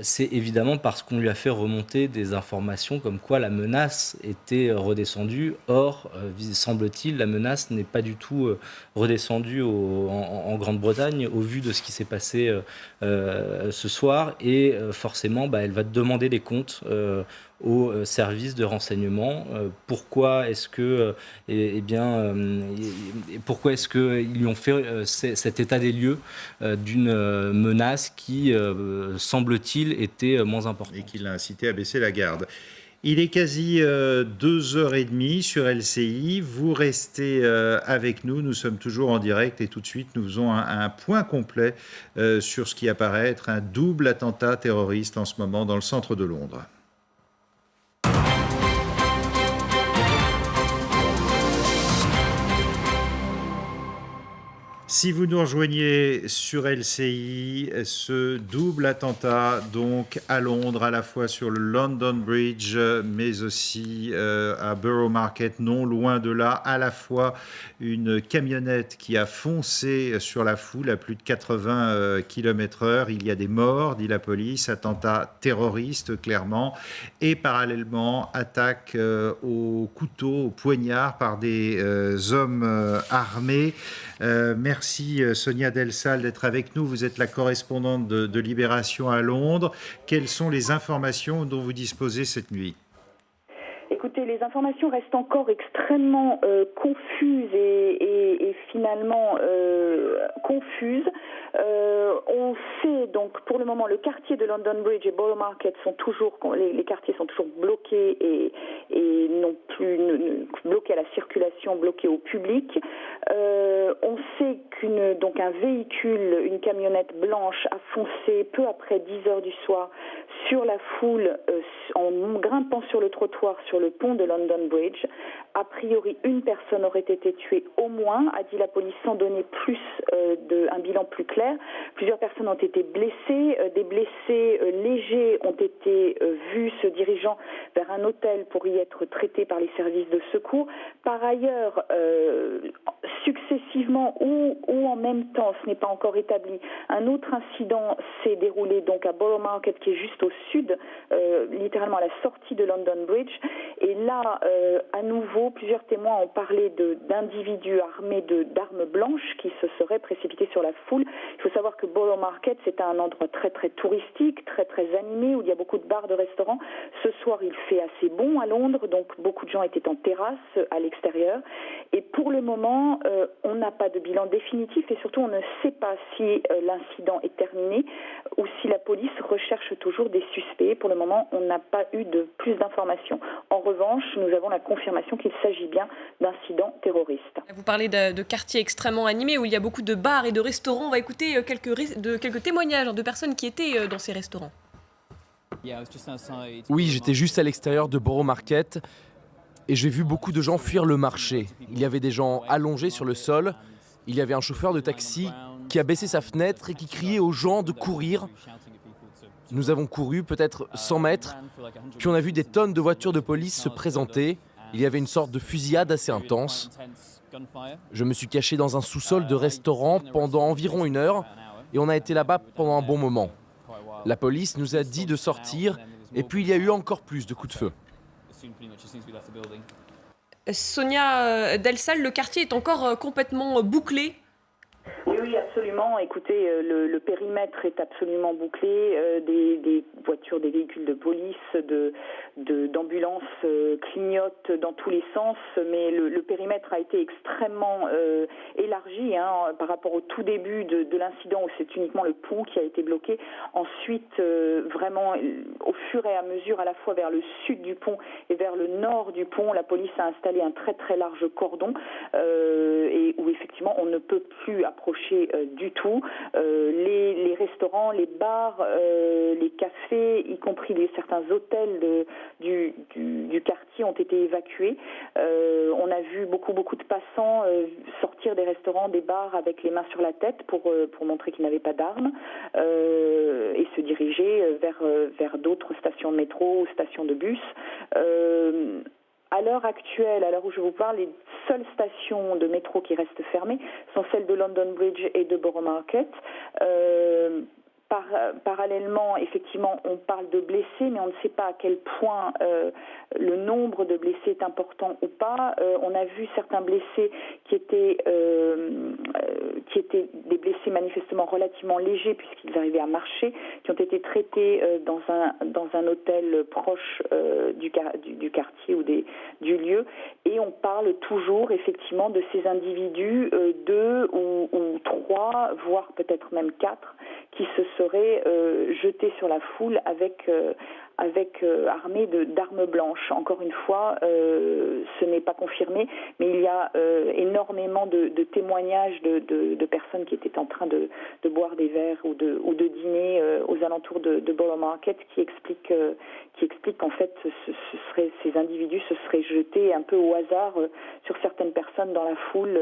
c'est évidemment parce qu'on lui a fait remonter des informations comme quoi la menace était redescendue. Or, semble-t-il, la menace n'est pas du tout redescendue en Grande-Bretagne au vu de ce qui s'est passé ce soir. Et forcément, elle va demander des comptes aux services de renseignement. Pourquoi est-ce que, pourquoi est-ce qu'ils lui ont fait cet état des lieux d'une menace qui, semble-t-il, était moins importante. Et qui l'a incité à baisser la garde. Il est quasi 2h30 sur LCI. Vous restez avec nous. Nous sommes toujours en direct et tout de suite, nous faisons un point complet sur ce qui apparaît être un double attentat terroriste en ce moment dans le centre de Londres. Si vous nous rejoignez sur LCI, ce double attentat donc à Londres, à la fois sur le London Bridge, mais aussi à Borough Market, non loin de là, à la fois une camionnette qui a foncé sur la foule à plus de 80 km/h. Il y a des morts, dit la police, attentat terroriste clairement, et parallèlement attaque au couteau, au poignard par des hommes armés. Merci Sonia Delsal d'être avec nous. Vous êtes la correspondante de Libération à Londres. Quelles sont les informations dont vous disposez cette nuit ? Écoutez, les informations restent encore extrêmement confuses et finalement confuses. On sait donc pour le moment le quartier de London Bridge et Borough Market sont toujours, les quartiers sont toujours bloqués et non plus bloqués à la circulation, bloqués au public. On sait qu'un véhicule, une camionnette blanche a foncé peu après 10h du soir sur la foule en grimpant sur le trottoir sur le pont de London Bridge. A priori, une personne aurait été tuée au moins, a dit la police, sans donner un bilan plus clair. Plusieurs personnes ont été blessées. Des blessés légers ont été vus se dirigeant vers un hôtel pour y être traités par les services de secours. Par ailleurs, successivement ou en même temps, ce n'est pas encore établi, un autre incident s'est déroulé donc à Borough Market, qui est juste au sud, littéralement à la sortie de London Bridge. Et là, à nouveau, plusieurs témoins ont parlé d'individus armés d'armes blanches qui se seraient précipités sur la foule. Il faut savoir que Borough Market, c'est un endroit très très touristique, très très animé, où il y a beaucoup de bars, de restaurants. Ce soir, il fait assez bon à Londres, donc beaucoup de gens étaient en terrasse à l'extérieur. Et pour le moment, on n'a pas de bilan définitif et surtout on ne sait pas si l'incident est terminé ou si la police recherche toujours des suspects. Pour le moment, on n'a pas eu de plus d'informations. En revanche, nous avons la confirmation qu'il s'agit bien d'incidents terroristes. Vous parlez de quartiers extrêmement animés où il y a beaucoup de bars et de restaurants. On va écouter quelques témoignages de personnes qui étaient dans ces restaurants. Oui, j'étais juste à l'extérieur de Borough Market et j'ai vu beaucoup de gens fuir le marché. Il y avait des gens allongés sur le sol. Il y avait un chauffeur de taxi qui a baissé sa fenêtre et qui criait aux gens de courir. Nous avons couru peut-être 100 mètres, puis on a vu des tonnes de voitures de police se présenter. Il y avait une sorte de fusillade assez intense. Je me suis caché dans un sous-sol de restaurant pendant environ 1 heure et on a été là-bas pendant un bon moment. La police nous a dit de sortir et puis il y a eu encore plus de coups de feu. Sonia Delsal, le quartier est encore complètement bouclé. Oui, absolument. Écoutez, le périmètre est absolument bouclé. Des voitures, des véhicules de police, d'ambulances clignotent dans tous les sens. Mais le périmètre a été extrêmement élargi par rapport au tout début de l'incident où c'est uniquement le pont qui a été bloqué. Ensuite, vraiment, au fur et à mesure, à la fois vers le sud du pont et vers le nord du pont, la police a installé un très très large cordon et où effectivement on ne peut plus approcher du tout. Les restaurants, les bars, les cafés, y compris certains hôtels du quartier ont été évacués. On a vu beaucoup de passants sortir des restaurants, des bars avec les mains sur la tête pour montrer qu'ils n'avaient pas d'armes et se diriger vers d'autres stations de métro ou stations de bus. À l'heure actuelle, à l'heure où je vous parle, les seules stations de métro qui restent fermées sont celles de London Bridge et de Borough Market. Parallèlement, effectivement, on parle de blessés, mais on ne sait pas à quel point le nombre de blessés est important ou pas. On a vu certains blessés qui étaient des blessés manifestement relativement légers puisqu'ils arrivaient à marcher, qui ont été traités dans un hôtel proche du quartier ou du lieu. Et on parle toujours effectivement de ces individus, 2 ou 3, voire peut-être même 4, qui se seraient jetés sur la foule armés d'armes blanches. Encore une fois, ce n'est pas confirmé, mais il y a énormément de témoignages de personnes qui étaient en train de boire des verres ou de dîner aux alentours de Borough Market qui expliquent qu'en fait ces individus se seraient jetés un peu au hasard sur certaines personnes dans la foule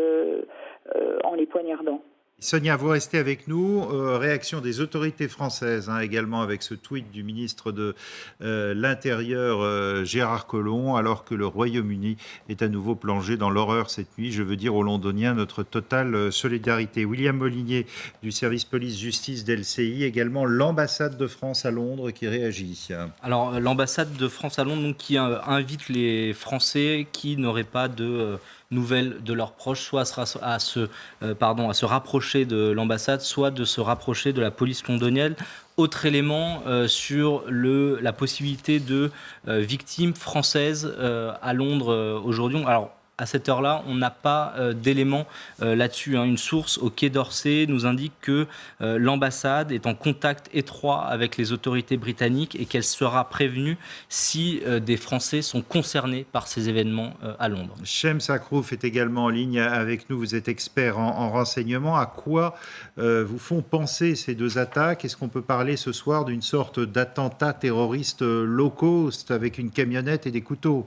en les poignardant. Sonia, vous restez avec nous. Réaction des autorités françaises, également avec ce tweet du ministre de l'Intérieur, Gérard Collomb, alors que le Royaume-Uni est à nouveau plongé dans l'horreur cette nuit. Je veux dire aux Londoniens notre totale solidarité. William Molinier, du service police-justice d'LCI, également l'ambassade de France à Londres qui réagit. Alors, l'ambassade de France à Londres donc, qui invite les Français qui n'auraient pas de nouvelles de leurs proches, soit à se rapprocher de l'ambassade, soit de se rapprocher de la police londonienne. Autre élément sur la possibilité de victimes françaises à Londres aujourd'hui. Alors, à cette heure-là, on n'a pas d'éléments là-dessus. Une source au Quai d'Orsay nous indique que l'ambassade est en contact étroit avec les autorités britanniques et qu'elle sera prévenue si des Français sont concernés par ces événements à Londres. Shems Akrouf est également en ligne avec nous. Vous êtes expert en renseignement. À quoi vous font penser ces 2 attaques? Est-ce qu'on peut parler ce soir d'une sorte d'attentat terroriste low cost avec une camionnette et des couteaux?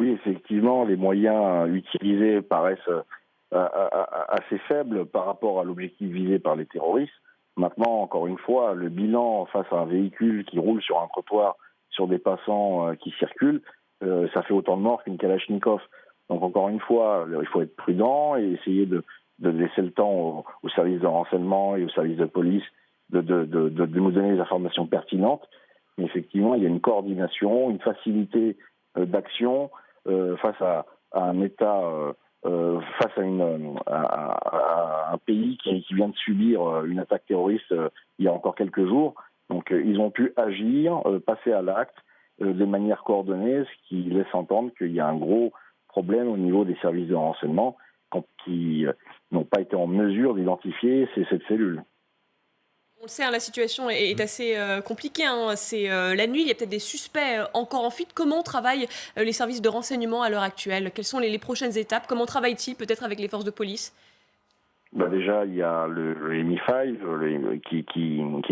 Oui, effectivement, les moyens utilisés paraissent assez faibles par rapport à l'objectif visé par les terroristes. Maintenant, encore une fois, le bilan face à un véhicule qui roule sur un trottoir, sur des passants qui circulent, ça fait autant de morts qu'une Kalachnikov. Donc, encore une fois, il faut être prudent et essayer de laisser le temps aux services de renseignement et aux services de police de nous donner des informations pertinentes. Mais effectivement, il y a une coordination, une facilité d'action face à un État, face à un pays qui vient de subir une attaque terroriste il y a encore quelques jours. Donc ils ont pu agir, passer à l'acte de manière coordonnée, ce qui laisse entendre qu'il y a un gros problème au niveau des services de renseignement qui n'ont pas été en mesure d'identifier cette cellule. On le sait, la situation est assez compliquée. C'est la nuit, il y a peut-être des suspects encore en fuite. Comment travaillent les services de renseignement à l'heure actuelle? Quelles sont les prochaines étapes? Comment travaillent-ils peut-être avec les forces de police? Déjà, il y a le MI5 qui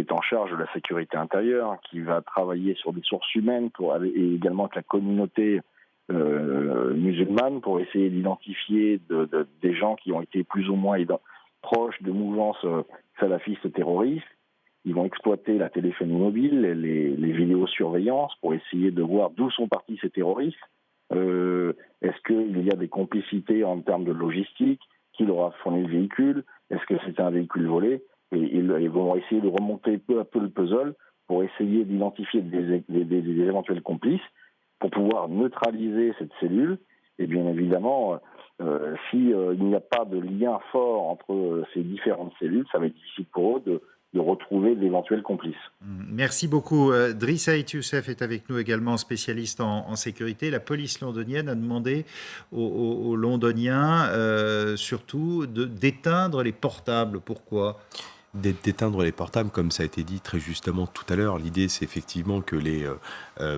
est en charge de la sécurité intérieure, qui va travailler sur des sources humaines et également avec la communauté musulmane pour essayer d'identifier des gens qui ont été plus ou moins proches de mouvances salafistes terroristes. ils vont exploiter la téléphonie mobile, les vidéosurveillances pour essayer de voir d'où sont partis ces terroristes. Est-ce qu'il y a des complicités en termes de logistique? Qui leur a fourni le véhicule? Est-ce que c'est un véhicule volé? Et ils vont essayer de remonter peu à peu le puzzle pour essayer d'identifier des éventuels complices pour pouvoir neutraliser cette cellule. Et bien évidemment, s'il n'y a pas de lien fort entre ces différentes cellules, ça va être difficile pour eux de retrouver d'éventuels complices. Merci beaucoup. Driss Ait Youssef est avec nous également, spécialiste en sécurité. La police londonienne a demandé aux Londoniens surtout d'éteindre les portables. Pourquoi ? D'éteindre les portables, comme ça a été dit très justement tout à l'heure. L'idée, c'est effectivement que les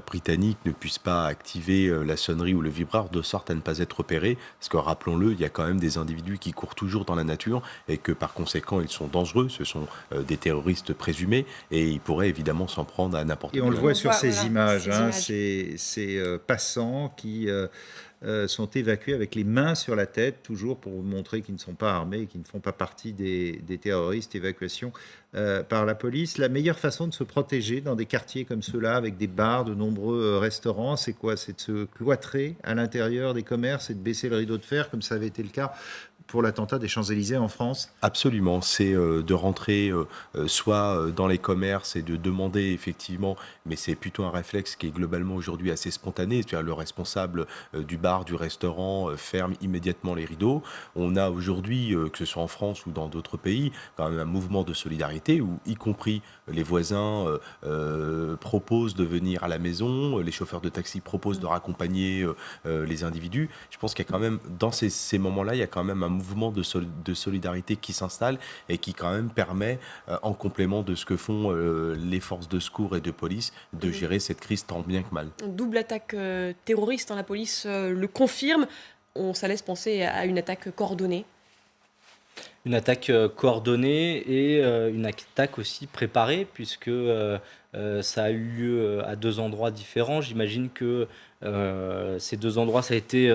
Britanniques ne puissent pas activer la sonnerie ou le vibreur de sorte à ne pas être repérés, parce que rappelons-le, il y a quand même des individus qui courent toujours dans la nature et que par conséquent, ils sont dangereux. Ce sont des terroristes présumés et ils pourraient évidemment s'en prendre à n'importe quel moment. Et on le voit sur ces images, ces passants qui sont évacués avec les mains sur la tête, toujours pour montrer qu'ils ne sont pas armés et qu'ils ne font pas partie des terroristes. Évacuation par la police. La meilleure façon de se protéger dans des quartiers comme ceux-là, avec des bars, de nombreux restaurants, c'est quoi? C'est de se cloîtrer à l'intérieur des commerces et de baisser le rideau de fer, comme ça avait été le cas pour l'attentat des Champs-Élysées en France? Absolument, c'est de rentrer soit dans les commerces et de demander effectivement, mais c'est plutôt un réflexe qui est globalement aujourd'hui assez spontané, c'est-à-dire le responsable du bar, du restaurant ferme immédiatement les rideaux. On a aujourd'hui, que ce soit en France ou dans d'autres pays, quand même un mouvement de solidarité où y compris les voisins proposent de venir à la maison, les chauffeurs de taxi proposent de raccompagner les individus. Je pense qu'il y a quand même, dans ces moments-là, il y a quand même un mouvement de solidarité qui s'installe et qui quand même permet, en complément de ce que font les forces de secours et de police, de gérer cette crise tant bien que mal. Double attaque terroriste, la police le confirme. Ça laisse penser à une attaque coordonnée. Une attaque coordonnée et une attaque aussi préparée, puisque ça a eu lieu à deux endroits différents. J'imagine que ces deux endroits, ça a été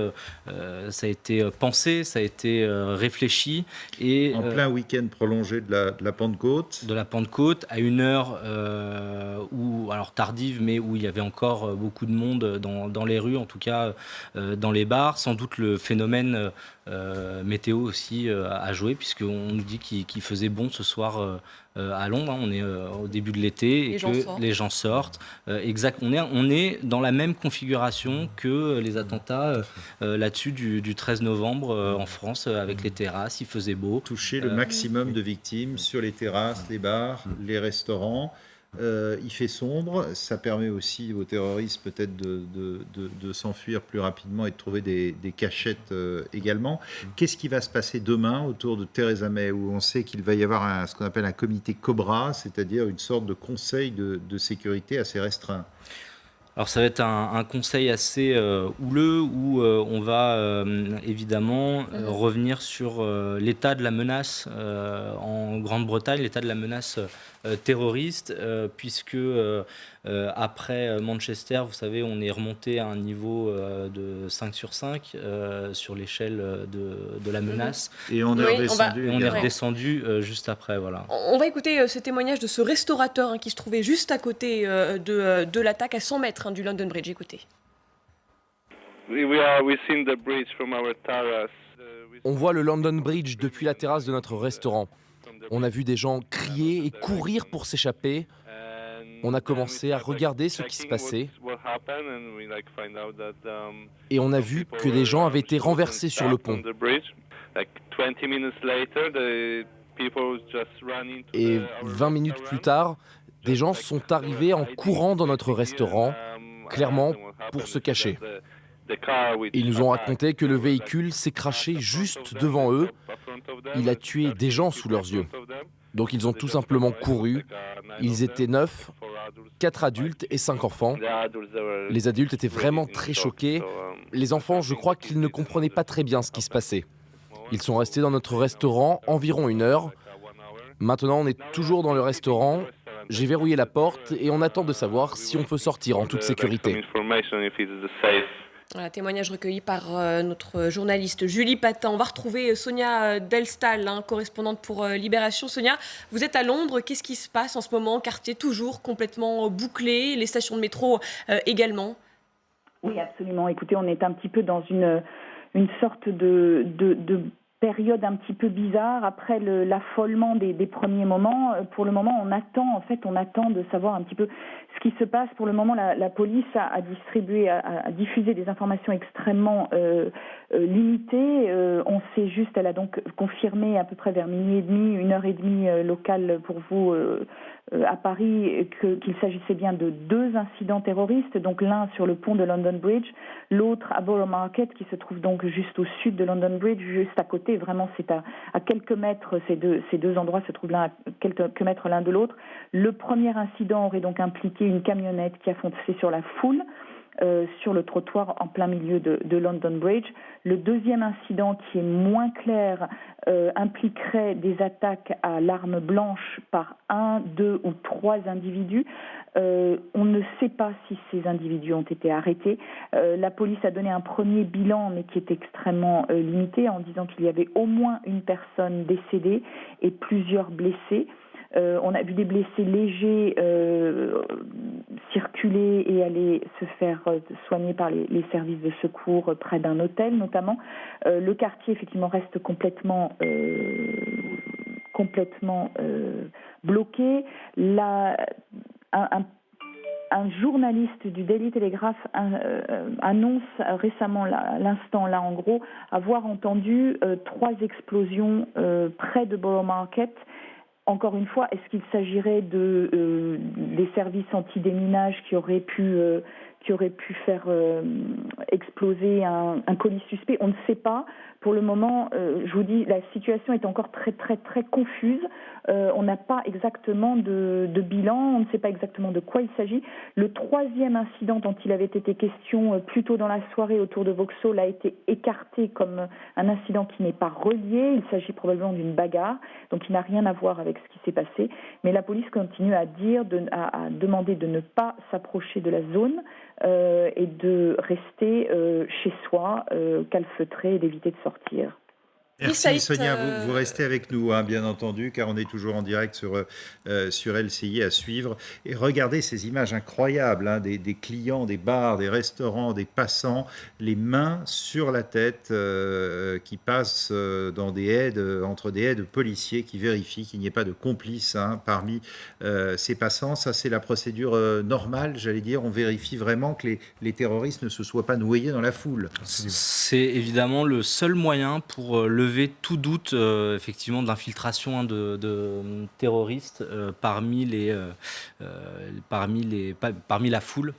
pensé, ça a été réfléchi. Et, en plein week-end prolongé de la Pentecôte. De la Pentecôte, à une heure alors tardive, mais où il y avait encore beaucoup de monde dans les rues, en tout cas dans les bars. Sans doute le phénomène météo aussi a joué, puisqu'on nous dit qu'il faisait bon ce soir à Londres. On est au début de l'été et que les gens sortent. Exact. On est dans la même configuration que les attentats là-dessus du 13 novembre en France, avec les terrasses. Il faisait beau. Toucher le maximum de victimes sur les terrasses, les bars, les restaurants. Il fait sombre, ça permet aussi aux terroristes peut-être de s'enfuir plus rapidement et de trouver des cachettes également. Qu'est-ce qui va se passer demain autour de Theresa May, où on sait qu'il va y avoir ce qu'on appelle un comité Cobra, c'est-à-dire une sorte de conseil de sécurité assez restreint? Alors ça va être un conseil assez houleux où on va évidemment revenir sur l'état de la menace en Grande-Bretagne, l'état de la menace terroriste, puisque après Manchester, vous savez, on est remonté à un niveau de 5 sur 5 sur l'échelle de la menace. Et on est redescendu. On est redescendu juste après, voilà. On va écouter ce témoignage de ce restaurateur qui se trouvait juste à côté de l'attaque, à 100 mètres du London Bridge. Écoutez. On voit le London Bridge depuis la terrasse de notre restaurant. On a vu des gens crier et courir pour s'échapper. On a commencé à regarder ce qui se passait. Et on a vu que des gens avaient été renversés sur le pont. Et 20 minutes plus tard, des gens sont arrivés en courant dans notre restaurant, clairement pour se cacher. Ils nous ont raconté que le véhicule s'est crashé juste devant eux. Il a tué des gens sous leurs yeux. Donc ils ont tout simplement couru. Ils étaient 9, 4 adultes et 5 enfants. Les adultes étaient vraiment très choqués. Les enfants, je crois qu'ils ne comprenaient pas très bien ce qui se passait. Ils sont restés dans notre restaurant environ 1 heure. Maintenant, on est toujours dans le restaurant. J'ai verrouillé la porte et on attend de savoir si on peut sortir en toute sécurité. Voilà, témoignage recueilli par notre journaliste Julie Patin. On va retrouver Sonia Delstahl, correspondante pour Libération. Sonia, vous êtes à Londres. Qu'est-ce qui se passe en ce moment? Quartier toujours complètement bouclé, les stations de métro également. Oui, absolument. Écoutez, on est un petit peu dans une sorte de période un petit peu bizarre après l'affolement des premiers moments. Pour le moment, on attend de savoir un petit peu ce qui se passe. Pour le moment, la police a diffusé des informations extrêmement limitées. On sait juste, elle a donc confirmé à peu près vers minuit et demi, 1h30 locale pour vous à Paris, qu'il s'agissait bien de 2 incidents terroristes, donc l'un sur le pont de London Bridge, l'autre à Borough Market, qui se trouve donc juste au sud de London Bridge, juste à côté. Vraiment, c'est à quelques mètres, ces deux endroits se trouvent l'un à quelques mètres l'un de l'autre. Le premier incident aurait donc impliqué une camionnette qui a foncé sur la foule, sur le trottoir en plein milieu de London Bridge. Le deuxième incident, qui est moins clair, impliquerait des attaques à l'arme blanche par 1, 2 ou 3 individus. On ne sait pas si ces individus ont été arrêtés. La police a donné un premier bilan, mais qui est extrêmement limité, en disant qu'il y avait au moins une personne décédée et plusieurs blessés. On a vu des blessés légers circuler et aller se faire soigner par les services de secours près d'un hôtel notamment. Le quartier effectivement reste complètement bloqué. Un journaliste du Daily Telegraph annonce récemment, en gros, avoir entendu 3 explosions près de Borough Market. Encore une fois, est-ce qu'il s'agirait des services antidéminage qui auraient pu faire exploser un colis suspect? On ne sait pas. Pour le moment, je vous dis, la situation est encore très très très confuse. On n'a pas exactement de bilan, on ne sait pas exactement de quoi il s'agit. Le troisième incident dont il avait été question plus tôt dans la soirée autour de Vauxhall a été écarté comme un incident qui n'est pas relié. Il s'agit probablement d'une bagarre, donc il n'a rien à voir avec ce qui s'est passé. Mais la police continue à demander de ne pas s'approcher de la zone et de rester chez soi, calfeutré, et d'éviter de sortir. Merci Sonia, vous restez avec nous, bien entendu, car on est toujours en direct sur LCI à suivre. Et regardez ces images incroyables, des clients, des bars, des restaurants, des passants, les mains sur la tête qui passent dans des haies entre des haies de policiers qui vérifient qu'il n'y ait pas de complices parmi ces passants. Ça, c'est la procédure normale, j'allais dire. On vérifie vraiment que les terroristes ne se soient pas noyés dans la foule. C'est évidemment le seul moyen pour lever tout doute effectivement de l'infiltration de terroristes parmi la foule.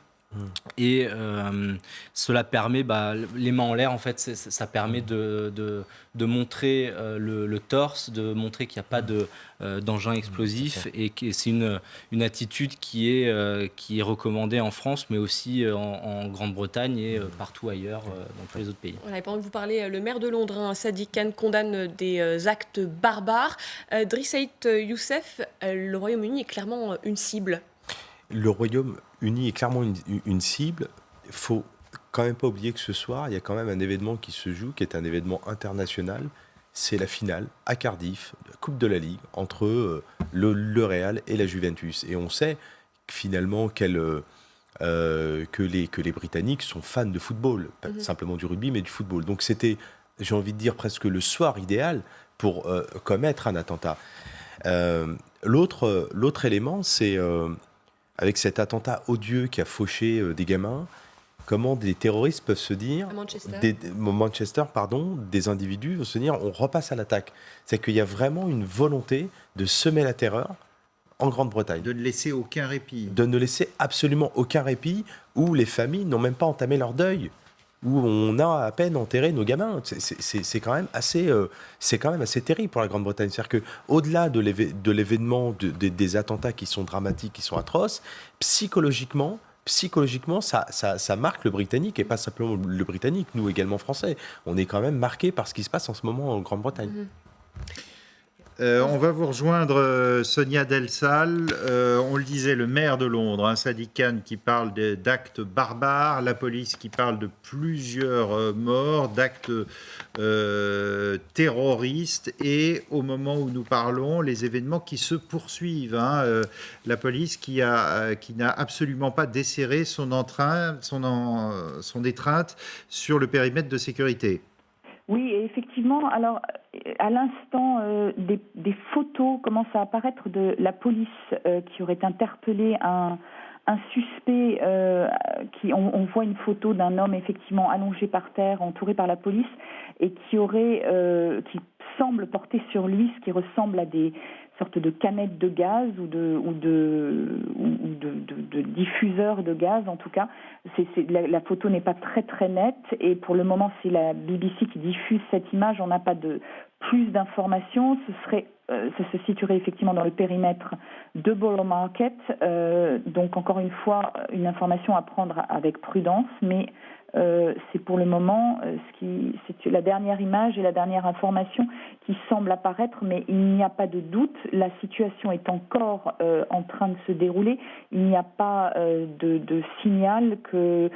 Et cela permet, les mains en l'air, en fait, ça permet de montrer le torse, de montrer qu'il n'y a pas d'engin explosif, et que c'est une attitude qui est recommandée en France, mais aussi en Grande-Bretagne et partout ailleurs dans tous les autres pays. Voilà, et pendant que vous parlez, le maire de Londres, Sadiq Khan, condamne des actes barbares. Driss Saïd Youssef, le Royaume-Uni est clairement une cible. Le Royaume-Uni est clairement une cible. Il ne faut quand même pas oublier que ce soir, il y a quand même un événement qui se joue, qui est un événement international. C'est la finale à Cardiff, la Coupe de la Ligue, entre le Real et la Juventus. Et on sait finalement que les Britanniques sont fans de football, pas simplement du rugby, mais du football. Donc c'était, j'ai envie de dire, presque le soir idéal pour commettre un attentat. L'autre élément, c'est... avec cet attentat odieux qui a fauché des gamins, comment des terroristes peuvent se dire, des individus vont se dire, on repasse à l'attaque. C'est qu'il y a vraiment une volonté de semer la terreur en Grande-Bretagne. De ne laisser aucun répit. De ne laisser absolument aucun répit, où les familles n'ont même pas entamé leur deuil, où on a à peine enterré nos gamins. C'est quand même assez terrible pour la Grande-Bretagne. C'est-à-dire qu'au-delà de l'événement, des attentats qui sont dramatiques, qui sont atroces, psychologiquement, ça marque le Britannique, et pas simplement le Britannique, nous également Français. On est quand même marqués par ce qui se passe en ce moment en Grande-Bretagne. On va vous rejoindre, Sonia Delsal. On le disait, le maire de Londres, Sadiq Khan, qui parle d'actes barbares, la police qui parle de plusieurs morts, d'actes terroristes, et au moment où nous parlons, les événements qui se poursuivent. La police qui n'a absolument pas desserré son étreinte sur le périmètre de sécurité. Oui, et effectivement, alors à l'instant, des photos commencent à apparaître de la police qui aurait interpellé un suspect. On voit une photo d'un homme effectivement allongé par terre, entouré par la police, et qui semble porter sur lui ce qui ressemble à des sortes de canettes de gaz ou de diffuseurs de gaz. En tout cas, la photo n'est pas très très nette, et pour le moment, c'est la BBC qui diffuse cette image. On n'a pas de plus d'informations. Ça se situerait effectivement dans le périmètre de Borough Market. Donc encore une fois, une information à prendre avec prudence, mais c'est pour le moment c'est la dernière image et la dernière information qui semble apparaître, mais il n'y a pas de doute, la situation est encore en train de se dérouler. Il n'y a pas de signal que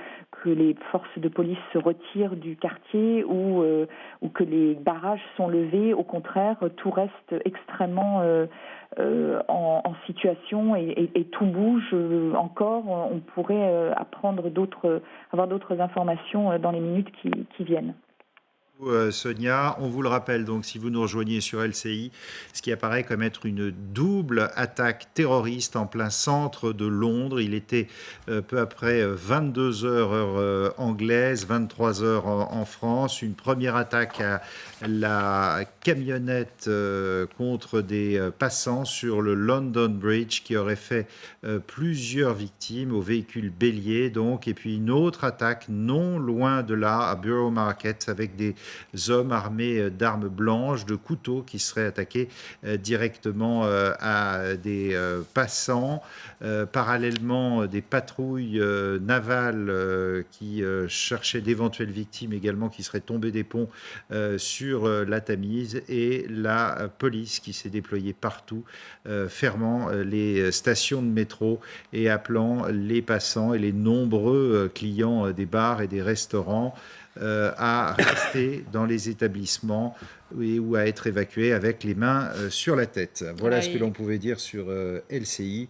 les forces de police se retirent du quartier ou que les barrages sont levés. Au contraire, tout reste extrêmement en situation et tout bouge encore. On pourrait avoir d'autres informations dans les minutes qui viennent. Sonia, on vous le rappelle, donc si vous nous rejoignez sur LCI, ce qui apparaît comme être une double attaque terroriste en plein centre de Londres. Il était peu après 22h heure anglaise, 23h en France. Une première attaque à la camionnette contre des passants sur le London Bridge qui aurait fait plusieurs victimes au véhicule bélier, donc, et puis une autre attaque non loin de là à Borough Market avec des hommes armés d'armes blanches, de couteaux qui seraient attaqués directement à des passants. Parallèlement, des patrouilles navales qui cherchaient d'éventuelles victimes également qui seraient tombées des ponts sur la Tamise, et la police qui s'est déployée partout, fermant les stations de métro et appelant les passants et les nombreux clients des bars et des restaurants à rester dans les établissements ou à être évacués avec les mains sur la tête. Voilà ce que l'on pouvait dire sur LCI.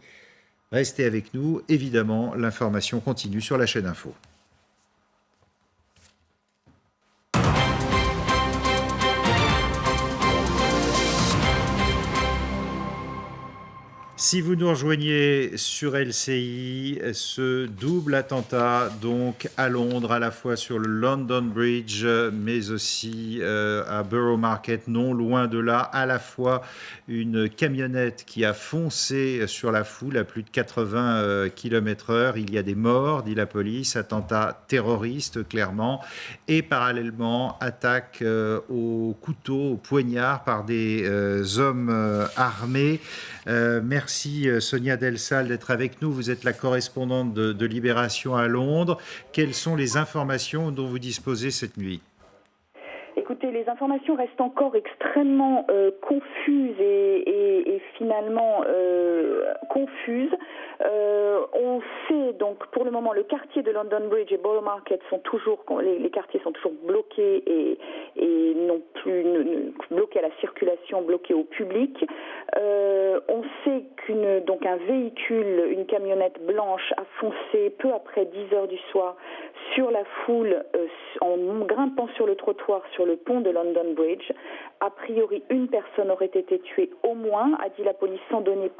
Restez avec nous. Évidemment, l'information continue sur la chaîne Info. Si vous nous rejoignez sur LCI, ce double attentat donc à Londres, à la fois sur le London Bridge, mais aussi à Borough Market, non loin de là, à la fois une camionnette qui a foncé sur la foule à plus de 80 km/h. Il y a des morts, dit la police, attentat terroriste clairement, et parallèlement attaque au couteau, au poignard par des hommes armés. Merci Sonia Delsal d'être avec nous. Vous êtes la correspondante de Libération à Londres. Quelles sont les informations dont vous disposez cette nuit ? Écoutez, les informations restent encore extrêmement confuses et finalement confuses. On sait donc pour le moment le quartier de London Bridge et Borough Market sont toujours, les quartiers sont toujours bloqués et non plus bloqués à la circulation, bloqués au public. On sait qu'un véhicule, une camionnette blanche a foncé peu après 10h du soir sur la foule en grimpant sur le trottoir sur le pont de London Bridge. A priori, une personne aurait été tuée au moins, a dit la police, sans donner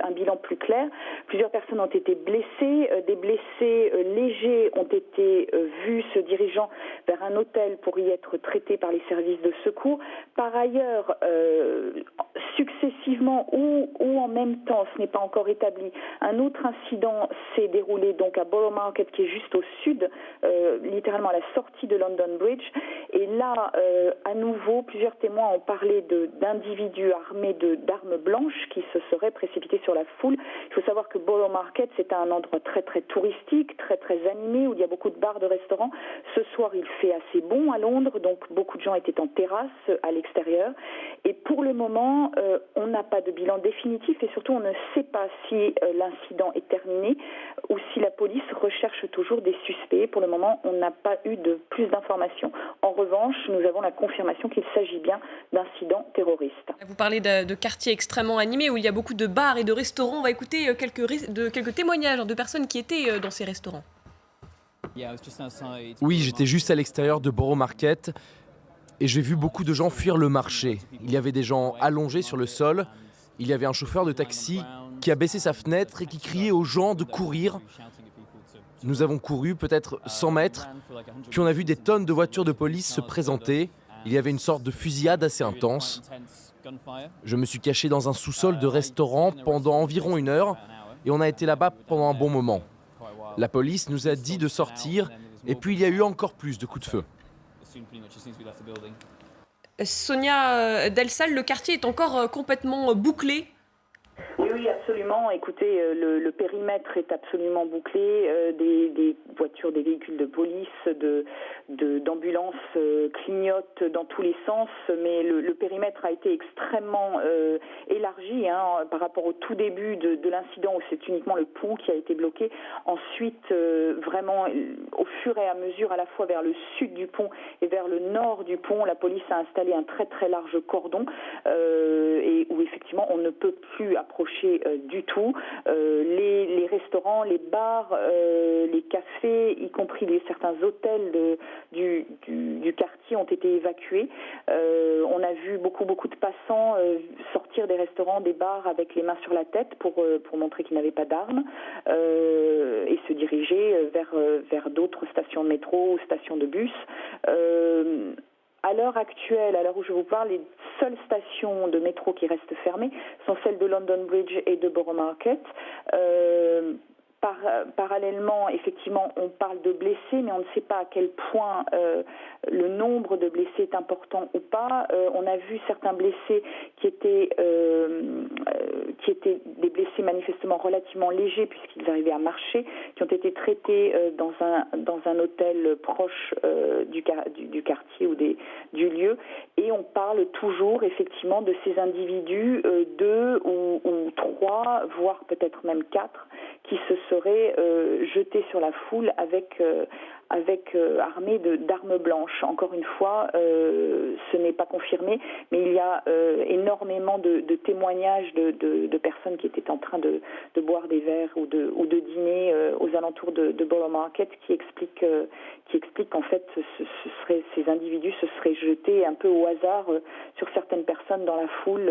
un bilan plus clair. Plusieurs personnes ont été blessées. Des blessés légers ont été vus se dirigeant vers un hôtel pour y être traités par les services de secours. Par ailleurs, successivement ou en même temps, ce n'est pas encore établi. Un autre incident s'est déroulé donc à Borough Market, qui est juste au sud, littéralement à la sortie de London Bridge. Et là, à nouveau, plusieurs témoins ont parlé d'individus armés d'armes blanches qui se seraient précipités sur la foule. Il faut savoir que Borough Market, c'est un endroit très très touristique, très très animé, où il y a beaucoup de bars, de restaurants. Ce soir, il fait assez bon à Londres, donc beaucoup de gens étaient en terrasse à l'extérieur. Et pour le moment, on n'a pas de bilan définitif et surtout on ne sait pas si l'incident est terminé ou si la police recherche toujours des suspects. Pour le moment, on n'a pas eu de plus d'informations. En revanche, nous avons la confirmation qu'il s'agit bien d'incidents terroristes. Vous parlez de quartiers extrêmement animés où il y a beaucoup de bars et de restaurants. On va écouter quelques témoignages de personnes qui étaient dans ces restaurants. Oui, j'étais juste à l'extérieur de Borough Market et j'ai vu beaucoup de gens fuir le marché. Il y avait des gens allongés sur le sol. Il y avait un chauffeur de taxi qui a baissé sa fenêtre et qui criait aux gens de courir. Nous avons couru peut-être 100 mètres, puis on a vu des tonnes de voitures de police se présenter. Il y avait une sorte de fusillade assez intense. Je me suis caché dans un sous-sol de restaurant pendant environ 1 heure et on a été là-bas pendant un bon moment. La police nous a dit de sortir et puis il y a eu encore plus de coups de feu. Sonia Delsal, le quartier est encore complètement bouclé. Oui, absolument. Écoutez, le périmètre est absolument bouclé. Des voitures, des véhicules de police, d'ambulances clignotent dans tous les sens, mais le périmètre a été extrêmement élargi par rapport au tout début de l'incident où c'est uniquement le pont qui a été bloqué. Ensuite, vraiment, au fur et à mesure, à la fois vers le sud du pont et vers le nord du pont, la police a installé un très très large cordon et où effectivement on ne peut plus approcher du tout. Les restaurants, les bars, les cafés, y compris certains hôtels du quartier ont été évacués. On a vu beaucoup de passants sortir des restaurants, des bars avec les mains sur la tête pour montrer qu'ils n'avaient pas d'armes et se diriger vers d'autres stations de métro ou stations de bus. À l'heure actuelle, à l'heure où je vous parle, les seules stations de métro qui restent fermées sont celles de London Bridge et de Borough Market. Parallèlement, effectivement, on parle de blessés, mais on ne sait pas à quel point le nombre de blessés est important ou pas. On a vu certains blessés qui étaient des blessés manifestement relativement légers puisqu'ils arrivaient à marcher, qui ont été traités dans un hôtel proche du quartier ou du lieu. Et on parle toujours effectivement de ces individus, 2 ou 3, voire peut-être même 4, qui se seraient jetés sur la foule avec armés d'armes blanches. Encore une fois, ce n'est pas confirmé, mais il y a énormément de témoignages de personnes qui étaient en train de boire des verres ou de dîner aux alentours de Borough Market qui expliquent qu'en fait ces individus se seraient jetés un peu au hasard sur certaines personnes dans la foule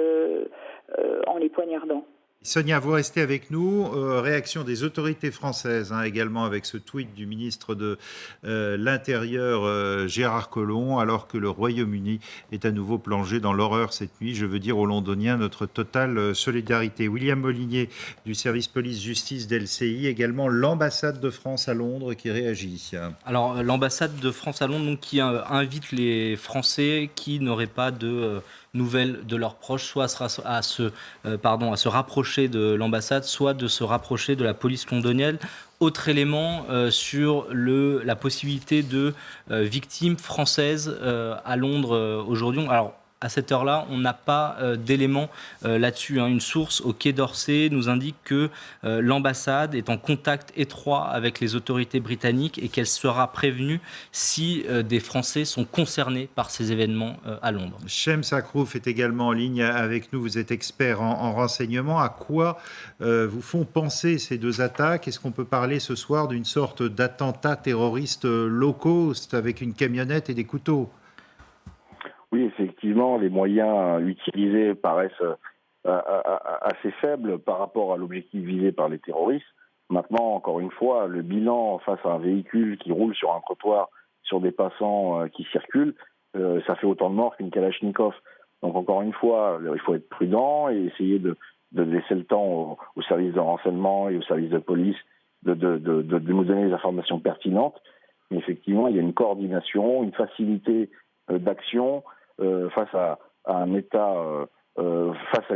en les poignardant. Sonia, vous restez avec nous. Réaction des autorités françaises, également avec ce tweet du ministre de l'Intérieur, Gérard Collomb, alors que le Royaume-Uni est à nouveau plongé dans l'horreur cette nuit. Je veux dire aux Londoniens notre totale solidarité. William Molinier, du service police-justice d'LCI, également l'ambassade de France à Londres qui réagit. Alors, l'ambassade de France à Londres donc, qui invite les Français qui n'auraient pas de nouvelles de leurs proches, soit à se rapprocher de l'ambassade, soit de se rapprocher de la police londonienne. Autre élément sur la possibilité de victimes françaises à Londres aujourd'hui. Alors, à cette heure-là, on n'a pas d'éléments là-dessus. Une source au Quai d'Orsay nous indique que l'ambassade est en contact étroit avec les autorités britanniques et qu'elle sera prévenue si des Français sont concernés par ces événements à Londres. Shem Sakrouf est également en ligne avec nous. Vous êtes expert en renseignement. À quoi vous font penser ces 2 attaques? Est-ce qu'on peut parler ce soir d'une sorte d'attentat terroriste low cost avec une camionnette et des couteaux? Oui, effectivement, les moyens utilisés paraissent assez faibles par rapport à l'objectif visé par les terroristes. Maintenant, encore une fois, le bilan face à un véhicule qui roule sur un trottoir, sur des passants qui circulent, ça fait autant de morts qu'une Kalachnikov. Donc encore une fois, il faut être prudent et essayer de laisser le temps aux services de renseignement et aux services de police de nous donner les informations pertinentes. Mais effectivement, il y a une coordination, une facilité d'action face à un État, face à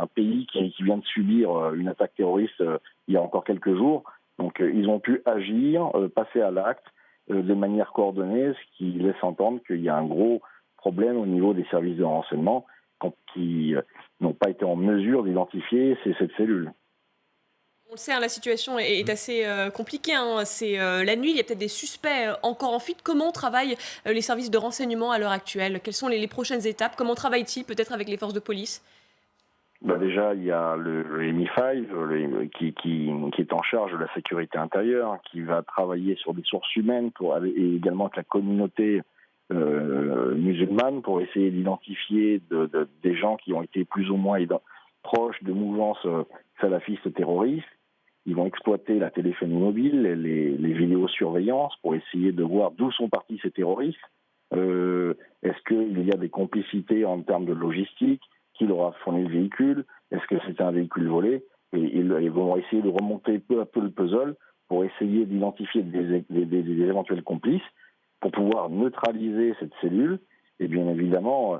un pays qui vient de subir une attaque terroriste il y a encore quelques jours. Donc ils ont pu agir, passer à l'acte de manière coordonnée, ce qui laisse entendre qu'il y a un gros problème au niveau des services de renseignement qui n'ont pas été en mesure d'identifier cette cellule. On le sait, hein, la situation est assez compliquée. Hein. C'est la nuit, il y a peut-être des suspects encore en fuite. Comment travaillent les services de renseignement à l'heure actuelle? Quelles sont les prochaines étapes? Comment travaillent-ils peut-être avec les forces de police? Déjà, il y a le MI5 qui est en charge de la sécurité intérieure, qui va travailler sur des sources humaines et également avec la communauté musulmane pour essayer d'identifier des gens qui ont été plus ou moins proches de mouvances salafistes terroristes. Ils vont exploiter la téléphonie mobile, les vidéosurveillances pour essayer de voir d'où sont partis ces terroristes. Est-ce qu'il y a des complicités en termes de logistique? Qui leur a fourni le véhicule? Est-ce que c'est un véhicule volé? Et ils vont essayer de remonter peu à peu le puzzle pour essayer d'identifier des éventuels complices pour pouvoir neutraliser cette cellule. Et bien évidemment,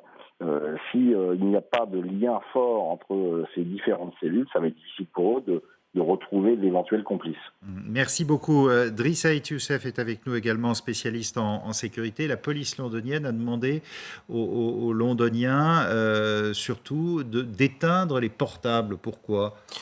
s'il n'y a pas de lien fort entre ces différentes cellules, ça va être difficile pour eux de retrouver d'éventuels complices. Merci beaucoup. Driss Ait Youssef est avec nous également, spécialiste en sécurité. La police londonienne a demandé aux Londoniens surtout d'éteindre les portables. Pourquoi ?